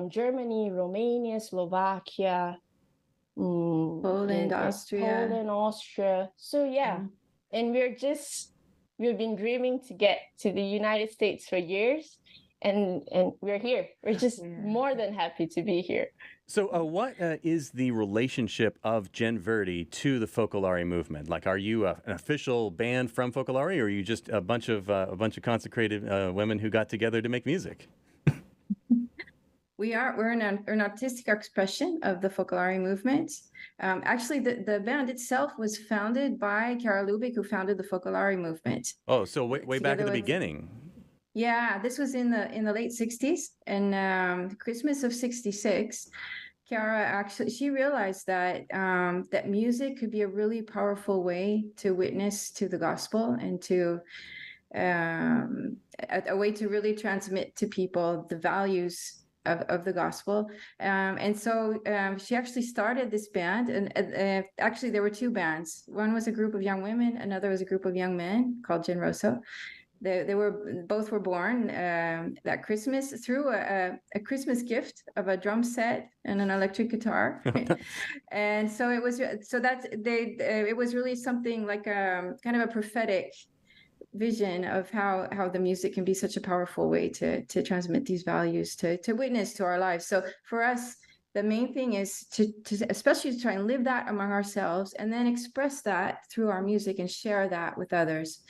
Speaker 12: Germany, Romania, Slovakia,
Speaker 11: Poland,
Speaker 12: Austria. So yeah, and we've been dreaming to get to the United States for years, and we're here. We're just more than happy to be here.
Speaker 1: So what is the relationship of Gen Verde to the Focolare movement? Like, are you an official band from Focolare, or are you just a bunch of consecrated women who got together to make music?
Speaker 11: We're an artistic expression of the Focolare movement. Actually, the band itself was founded by Chiara Lubick, who founded the Focolare movement.
Speaker 1: Oh, so way back at the beginning.
Speaker 11: Yeah, this was in the late 60s, and Christmas of 66. Chiara she realized that that music could be a really powerful way to witness to the gospel and to a way to really transmit to people the values of the gospel. And so she actually started this band, and actually there were two bands. One was a group of young women, another was a group of young men called Gen Rosso. They were both were born that Christmas through a Christmas gift of a drum set and an electric guitar. And so it was it was really something like kind of a prophetic vision of how the music can be such a powerful way to transmit these values, to witness to our lives. So for us, the main thing is to especially try and live that among ourselves, and then express that through our music and share that with others.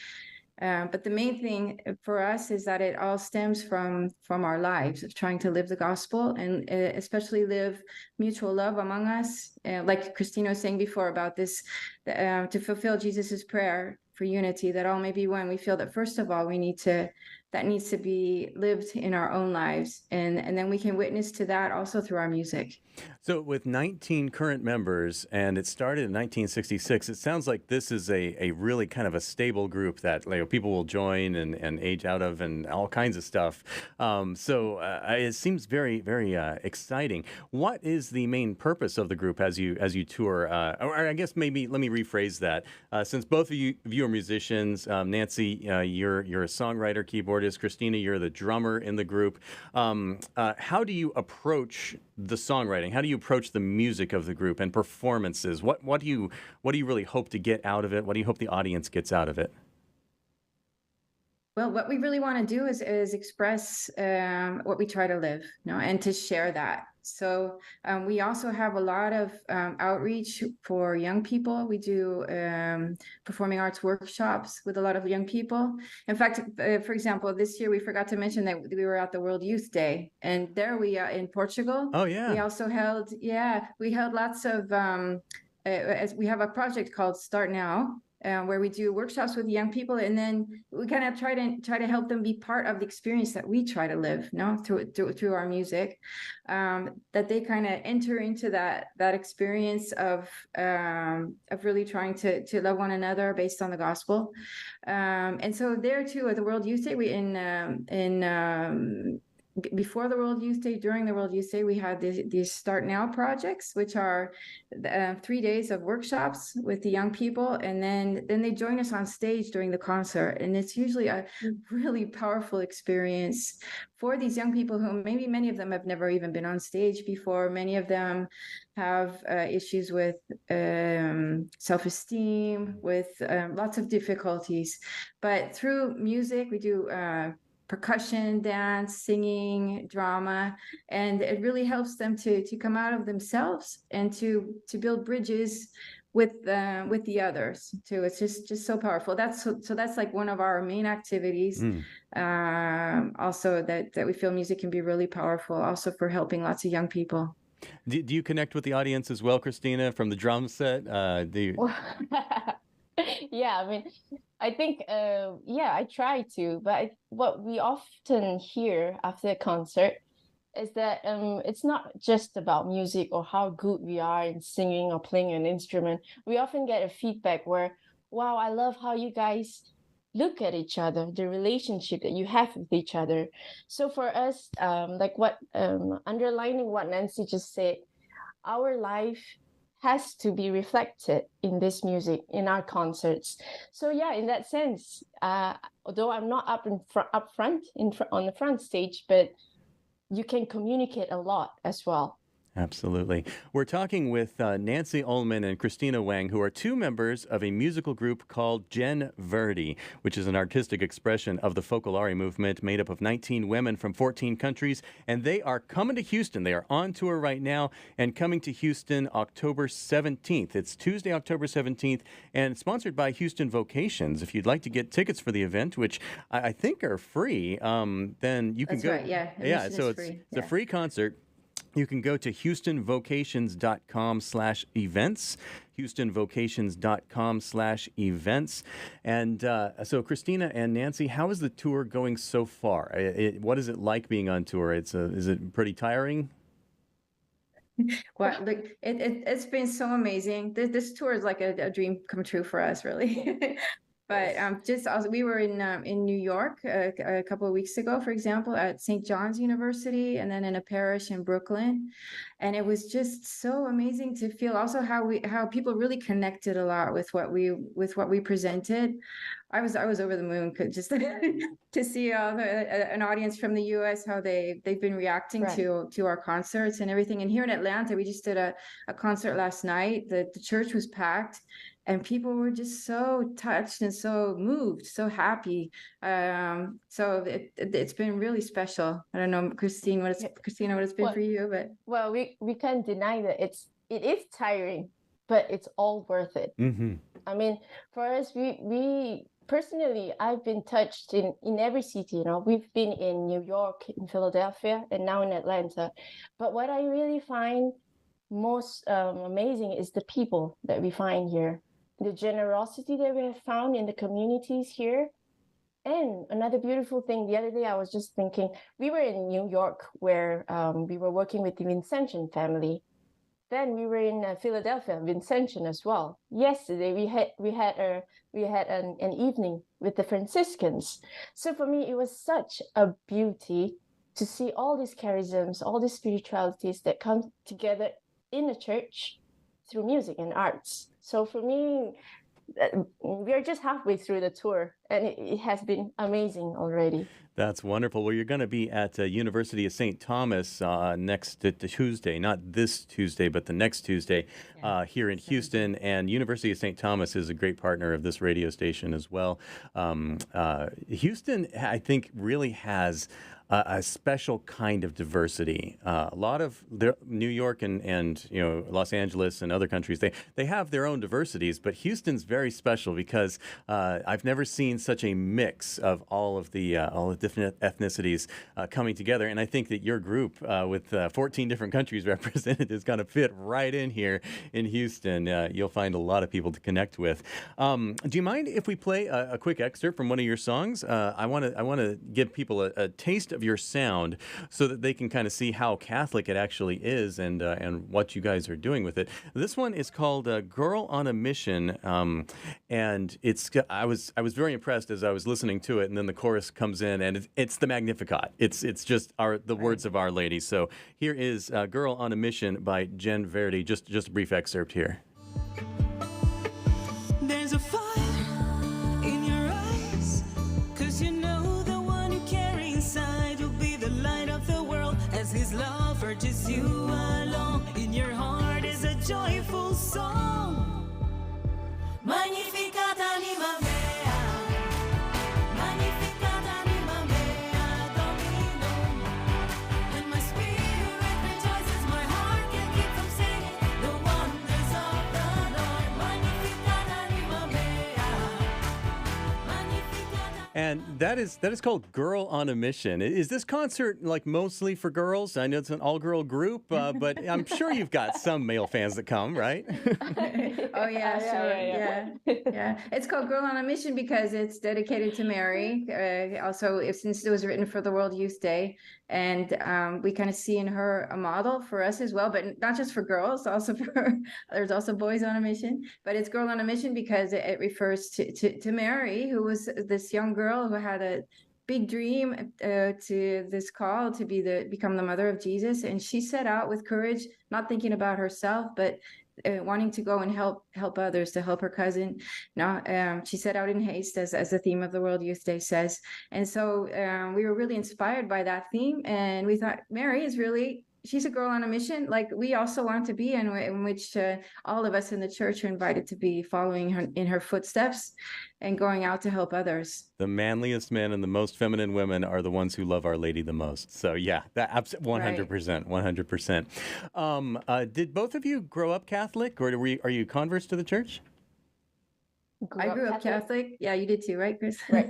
Speaker 11: But the main thing for us is that it all stems from our lives of trying to live the gospel, and especially live mutual love among us. Like Christina was saying before about this, to fulfill Jesus's prayer for unity, that all may be one. We feel that first of all, that needs to be lived in our own lives, and then we can witness to that also through our music.
Speaker 1: So with 19 current members, and it started in 1966, it sounds like this is a really kind of a stable group that people will join and age out of and all kinds of stuff. So it seems very, very exciting. What is the main purpose of the group as you tour? Or I guess maybe let me rephrase that. Since both of you are musicians, Nancy, you're a songwriter, keyboardist. Christina, you're the drummer in the group. How do you approach the songwriting? How do you approach the music of the group and performances? What do you really hope to get out of it? What do you hope the audience gets out of it?
Speaker 11: Well, what we really want to do is express what we try to live, and to share that. So we also have a lot of outreach for young people. We do performing arts workshops with a lot of young people. In fact, for example, this year we forgot to mention that we were at the World Youth Day, and there we are in Portugal.
Speaker 1: Oh yeah.
Speaker 11: We also held lots of. As we have a project called Start Now, where we do workshops with young people, and then we kind of try to help them be part of the experience that we try to live, through our music, that they kind of enter into that experience of really trying to love one another based on the gospel. And so there too, at the World Youth Day, before the World Youth Day, during the World Youth Day, we had these Start Now projects, which are 3 days of workshops with the young people, and then they join us on stage during the concert. And it's usually a really powerful experience for these young people who maybe many of them have never even been on stage before. Many of them have issues with self-esteem, with lots of difficulties. But through music, we do percussion, dance, singing, drama, and it really helps them to come out of themselves and to build bridges with the others too. It's just so powerful. That's like one of our main activities. Also that we feel music can be really powerful also for helping lots of young people.
Speaker 1: Do you connect with the audience as well, Christina, from the drum set?
Speaker 12: Yeah, I mean, I think, I try to, but what we often hear after a concert is that it's not just about music or how good we are in singing or playing an instrument. We often get a feedback where, wow, I love how you guys look at each other, the relationship that you have with each other. So for us, underlining what Nancy just said, our life has to be reflected in this music, in our concerts. So yeah, in that sense, although I'm not up front on the front stage, but you can communicate a lot as well.
Speaker 1: Absolutely. We're talking with Nancy Ullman and Christina Wang, who are two members of a musical group called Gen Verdi, which is an artistic expression of the Focolare movement made up of 19 women from 14 countries. And they are coming to Houston. They are on tour right now and coming to Houston October 17th. It's Tuesday, October 17th, and sponsored by Houston Vocations. If you'd like to get tickets for the event, which I think are free, then you can
Speaker 11: That's
Speaker 1: go.
Speaker 11: right, yeah.
Speaker 1: Yeah, so it's a free concert. You can go to HoustonVocations.com/events, HoustonVocations.com/events. And so Christina and Nancy, how is the tour going so far? What is it like being on tour? Is it pretty tiring?
Speaker 11: Well, look, it's been so amazing. This tour is like a dream come true for us, really. But just also, we were in New York a couple of weeks ago, for example, at St. John's University, and then in a parish in Brooklyn, and it was just so amazing to feel also how people really connected a lot with what we presented. I was over the moon just to see an audience from the U.S. how they've been reacting to our concerts and everything. And here in Atlanta, we just did a concert last night. The church was packed, and people were just so touched and so moved, so happy. So it's been really special. I don't know, Christina, what it's been for you, but
Speaker 12: well, we can't deny that it is tiring, but it's all worth it.
Speaker 1: Mm-hmm.
Speaker 12: I mean, for us, we personally, I've been touched in every city. You know, we've been in New York, in Philadelphia, and now in Atlanta. But what I really find most amazing is the people that we find here, the generosity that we have found in the communities here. And another beautiful thing, the other day I was just thinking, we were in New York where we were working with the Vincentian family. Then we were in Philadelphia, Vincentian as well. Yesterday we had an evening with the Franciscans. So for me, it was such a beauty to see all these charisms, all these spiritualities that come together in a church through music and arts. So for me, we are just halfway through the tour, and it has been amazing already.
Speaker 1: That's wonderful. Well, you're going to be at University of St. Thomas next Tuesday, not this Tuesday, but the next Tuesday here in Houston. And University of St. Thomas is a great partner of this radio station as well. Houston, I think, really has a special kind of diversity. A lot of New York and Los Angeles and other countries, they have their own diversities, but Houston's very special because I've never seen such a mix of all the different ethnicities coming together. And I think that your group with 14 different countries represented is going to fit right in here in Houston. You'll find a lot of people to connect with. Do you mind if we play a quick excerpt from one of your songs? I want to give people a taste of your sound so that they can kind of see how Catholic it actually is and what you guys are doing with it. This one is called "Girl on a Mission," and I was very impressed as I was listening to it, and then the chorus comes in, and it's the Magnificat. It's just the words of Our Lady. So here is "Girl on a Mission" by Jen Verdi. Just a brief excerpt here.
Speaker 13: There's a fire in your eyes, 'cause you know the one you carry inside will be the light of the world as his love urges you along. In your heart is a joyful song. Magnificat anima mea, Magnificat anima mea, Dominum. When my spirit rejoices, my heart can't keep from singing the wonders of the Lord. Magnificat anima mea, Magnificat.
Speaker 1: And that is called "Girl on a Mission." Is this concert like mostly for girls? I know it's an all-girl group, but I'm sure you've got some male fans that come, right?
Speaker 11: Oh yeah, sure. Yeah. It's called "Girl on a Mission" because it's dedicated to Mary. Also, since it was written for the World Youth Day, and we kind of see in her a model for us as well, but not just for girls, also there's also boys on a mission. But it's "Girl on a Mission" because it refers to Mary, who was this young girl who had a big dream to this call to become the mother of Jesus, and she set out with courage, not thinking about herself, but wanting to go and help others, to help her cousin. She set out in haste, as the theme of the World Youth Day says. And so we were really inspired by that theme, and we thought Mary is really, she's a girl on a mission like we also want to be, and in which all of us in the church are invited to be following her in her footsteps and going out to help others.
Speaker 1: The manliest men and the most feminine women are the ones who love Our Lady the most. So yeah, that 100%, 100%. Did both of you grow up Catholic, or are you converts to the church?
Speaker 11: I grew up Catholic. Yeah, you did too, right, Chris?
Speaker 12: Right.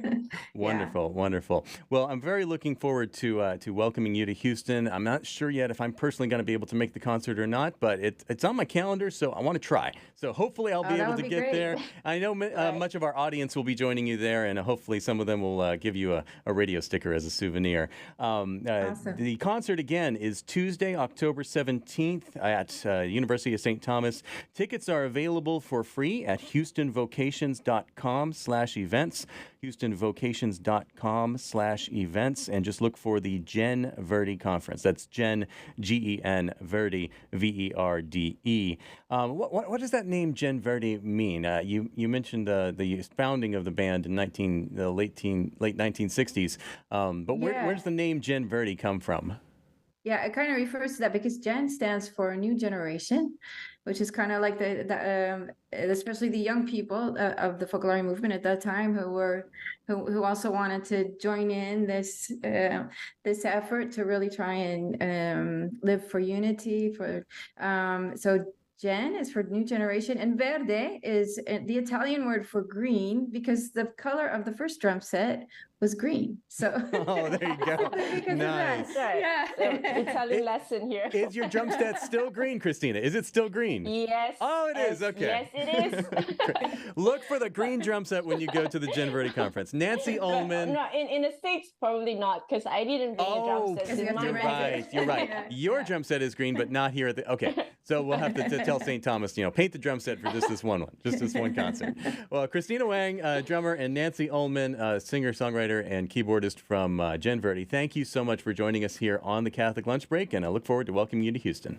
Speaker 1: Wonderful, wonderful. Well, I'm very looking forward to welcoming you to Houston. I'm not sure yet if I'm personally going to be able to make the concert or not, but it's on my calendar, so I want to try. So hopefully I'll be able to get there. I know much of our audience will be joining you there, and hopefully some of them will give you a radio sticker as a souvenir.
Speaker 11: Awesome.
Speaker 1: The concert again is Tuesday, October 17th at University of St. Thomas. Tickets are available for free at Houston Vocation HoustonVocations.com/events, HoustonVocations.com/events, and just look for the Gen Verde Conference. That's Gen, Gen Verde, Verde. What does that name Gen Verde mean? You mentioned the founding of the band in the late 1960s, but where does the name Gen Verde come from?
Speaker 11: Yeah, it kind of refers to that because Gen stands for new generation, which is kind of like especially the young people of the folklore movement at that time who also wanted to join in this effort to really try and live for unity. So Gen is for new generation, and Verde is the Italian word for green because the color of the first drum set was green. So
Speaker 1: oh, there you go. Nice.
Speaker 12: That's right.
Speaker 11: Yeah.
Speaker 12: So, Italian lesson here.
Speaker 1: Is your drum set still green, Christina? Is it still green?
Speaker 12: Yes.
Speaker 1: Oh, it is. Okay.
Speaker 12: Yes, it is.
Speaker 1: Look for the green drum set when you go to the Gen Verde conference. Nancy Ullman.
Speaker 12: No, in the States, probably not, because I didn't bring a drum set.
Speaker 11: you have to
Speaker 1: You're
Speaker 11: rent
Speaker 1: right. You're right.
Speaker 11: Yeah.
Speaker 1: Your drum set is green, but not here at the. Okay, so we'll have to tell St. Thomas, paint the drum set for just this one, just this one concert. Well, Christina Wang, drummer, and Nancy Ullman, singer, songwriter, and keyboardist from Gen Verde. Thank you so much for joining us here on the Catholic Lunch Break, and I look forward to welcoming you to Houston.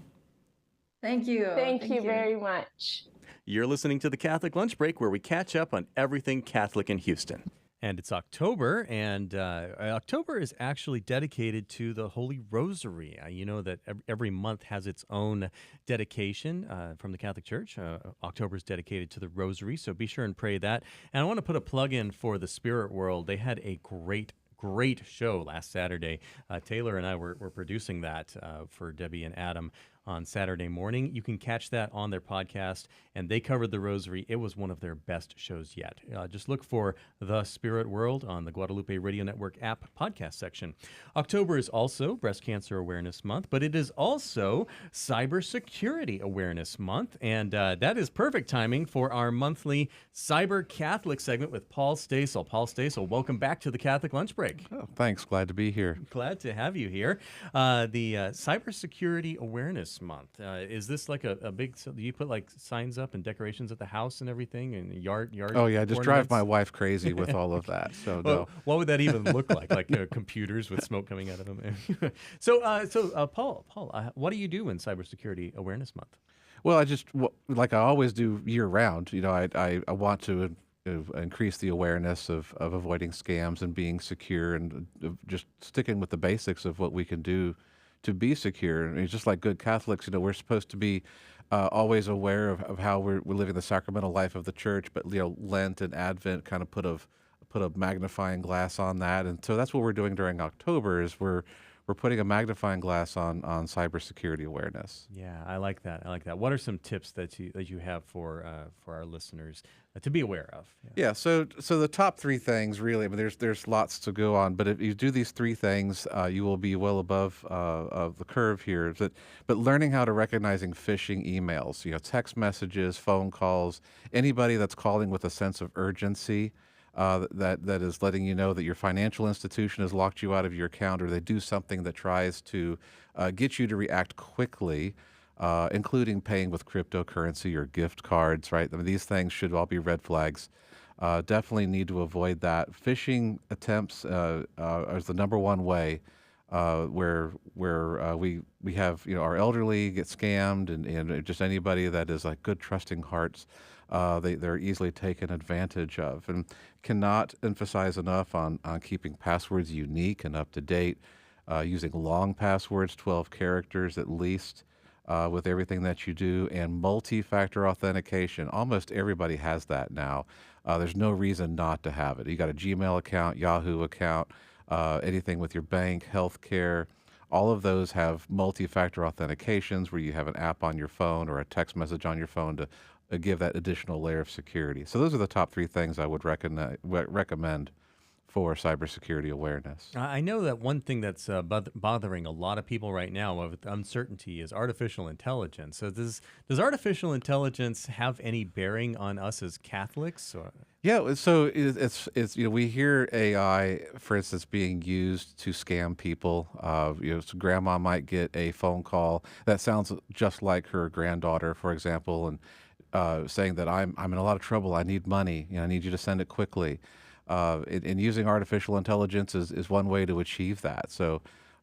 Speaker 11: Thank you.
Speaker 12: Thank you very much.
Speaker 1: You're listening to the Catholic Lunch Break, where we catch up on everything Catholic in Houston. And it's October, and October is actually dedicated to the Holy Rosary. You know that every month has its own dedication from the Catholic Church. October is dedicated to the Rosary, so be sure and pray that. And I want to put a plug in for the Spirit World. They had a great show last Saturday. Taylor and I were producing that for Debbie and Adam on Saturday morning. You can catch that on their podcast, and they covered the Rosary. It was one of their best shows yet. Just look for The Spirit World on the Guadalupe Radio Network app podcast section. October is also Breast Cancer Awareness Month, but it is also Cybersecurity Awareness Month, and that is perfect timing for our monthly Cyber Catholic segment with Paul Stasel. Paul Stasel, welcome back to the Catholic Lunch Break.
Speaker 14: Oh, thanks. Glad to be here.
Speaker 1: Glad to have you here. The Cybersecurity Awareness Month. Is this like a big, so do you put like signs up and decorations at the house and everything and yard?
Speaker 14: Oh yeah, just drive
Speaker 1: ornaments?
Speaker 14: my wife crazy with all of that. So
Speaker 1: Well,
Speaker 14: no.
Speaker 1: what would that even look like? Like computers with smoke coming out of them? So Paul, what do you do in Cybersecurity Awareness Month?
Speaker 14: Well, like I always do year round. I want to increase the awareness of avoiding scams and being secure and just sticking with the basics of what we can do to be secure. And just like good Catholics, we're supposed to be always aware of how we're living the sacramental life of the church, but Lent and Advent kind of put a magnifying glass on that. And so that's what we're doing during October is we're putting a magnifying glass on cybersecurity awareness.
Speaker 1: Yeah, I like that. What are some tips that you have for our listeners to be aware of?
Speaker 14: Yeah. So the top three things, really. I mean, there's lots to go on, but if you do these three things, you will be well above of the curve here. But learning how to recognizing phishing emails, text messages, phone calls, anybody that's calling with a sense of urgency. That is letting you know that your financial institution has locked you out of your account, or they do something that tries to get you to react quickly, including paying with cryptocurrency or gift cards, right? I mean, these things should all be red flags. Definitely need to avoid that. Phishing attempts is the number one way where we have our elderly get scammed, and just anybody that is like good trusting hearts. They're easily taken advantage of, and cannot emphasize enough on keeping passwords unique and up to date, using long passwords, 12 characters at least, with everything that you do, and multi-factor authentication. Almost everybody has that now. There's no reason not to have it. You got a Gmail account, Yahoo account, anything with your bank, healthcare. All of those have multi-factor authentications where you have an app on your phone or a text message on your phone to give that additional layer of security. So those are the top three things I would recommend for cybersecurity awareness.
Speaker 1: I know that one thing that's bothering a lot of people right now with uncertainty is artificial intelligence. So does artificial intelligence have any bearing on us as Catholics? Or?
Speaker 14: Yeah, so it's we hear AI, for instance, being used to scam people. So grandma might get a phone call that sounds just like her granddaughter, for example, and saying that I'm in a lot of trouble. I need money. I need you to send it quickly. And using artificial intelligence is one way to achieve that. So,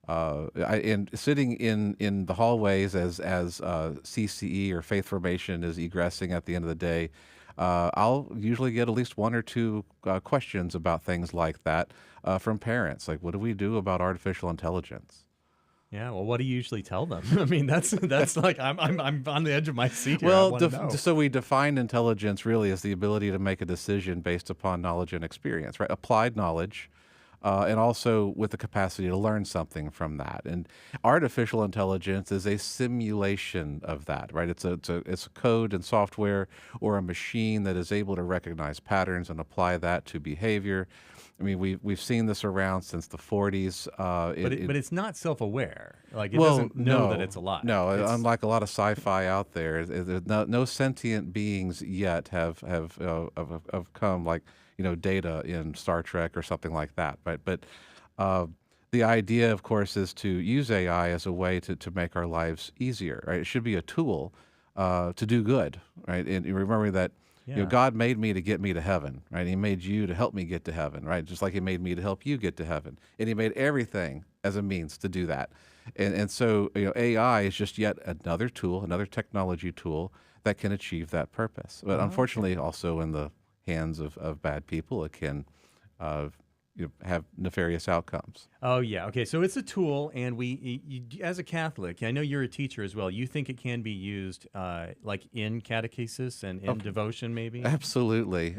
Speaker 14: and sitting in the hallways as CCE or faith formation is egressing at the end of the day, I'll usually get at least one or two questions about things like that from parents. Like, what do we do about artificial intelligence?
Speaker 1: Yeah, well, what do you usually tell them? I mean, that's like I'm on the edge of my seat here. I
Speaker 14: Well,
Speaker 1: wanna know.
Speaker 14: so we define intelligence really as the ability to make a decision based upon knowledge and experience, right? Applied knowledge, and also with the capacity to learn something from that. And artificial intelligence is a simulation of that, right? It's a code and software or a machine that is able to recognize patterns and apply that to behavior. I mean, we've seen this around since the 40s.
Speaker 1: But it's not self-aware. Like, it doesn't know that it's alive.
Speaker 14: No,
Speaker 1: It's-
Speaker 14: unlike a lot of sci-fi out there, no sentient beings yet have come like Data in Star Trek or something like that. But the idea, of course, is to use AI as a way to make our lives easier. Right? It should be a tool to do good. Right? And remembering that.
Speaker 1: Yeah.
Speaker 14: God made me to get me to heaven, right? He made you to help me get to heaven, right? Just like he made me to help you get to heaven. And he made everything as a means to do that. And so, AI is just yet another tool, another technology tool that can achieve that purpose. But unfortunately, also in the hands of bad people, it can have nefarious outcomes.
Speaker 1: Oh, yeah. Okay, so it's a tool, and as a Catholic, I know you're a teacher as well. You think it can be used like in catechesis and in devotion, maybe?
Speaker 14: Absolutely.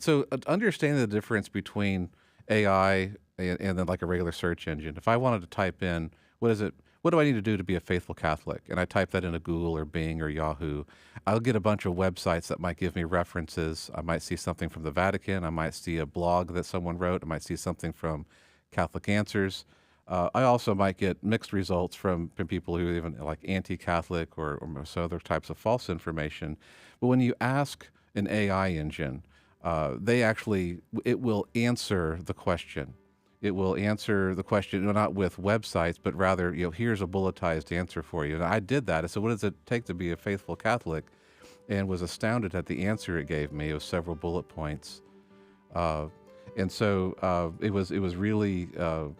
Speaker 14: So understanding the difference between AI and then like a regular search engine. If I wanted to type in, what do I need to do to be a faithful Catholic? And I type that into Google or Bing or Yahoo, I'll get a bunch of websites that might give me references. I might see something from the Vatican. I might see a blog that someone wrote. I might see something from Catholic Answers. I also might get mixed results from people who are even like anti-Catholic or some other types of false information. But when you ask an AI engine, it will answer the question. It will answer the question, not with websites, but rather, here's a bulletized answer for you. And I did that. I said, what does it take to be a faithful Catholic? And was astounded at the answer it gave me. It was several bullet points. And so it was really a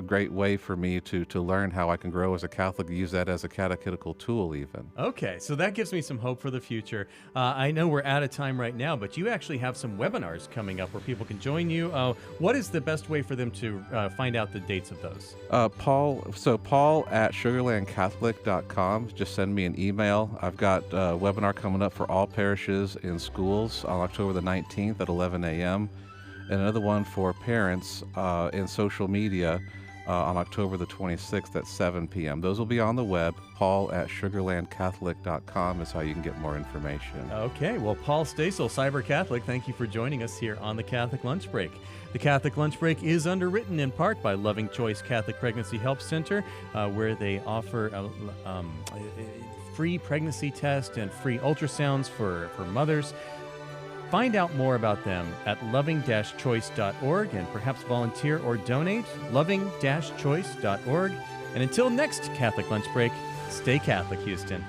Speaker 14: great way for me to learn how I can grow as a Catholic, use that as a catechetical tool even.
Speaker 1: Okay, so that gives me some hope for the future. I know we're out of time right now, but you actually have some webinars coming up where people can join you. What is the best way for them to find out the dates of those?
Speaker 14: Paul at sugarlandcatholic.com. Just send me an email. I've got a webinar coming up for all parishes in schools on October the 19th at 11 a.m. and another one for parents in social media on October the 26th at 7 p.m. Those will be on the web. Paul at sugarlandcatholic.com is how you can get more information.
Speaker 1: Okay, well, Paul Stasel, Cyber Catholic, thank you for joining us here on the Catholic Lunch Break. The Catholic Lunch Break is underwritten in part by Loving Choice Catholic Pregnancy Help Center, where they offer a free pregnancy test and free ultrasounds for mothers. Find out more about them at loving-choice.org and perhaps volunteer or donate, loving-choice.org. And until next Catholic Lunch Break, stay Catholic, Houston.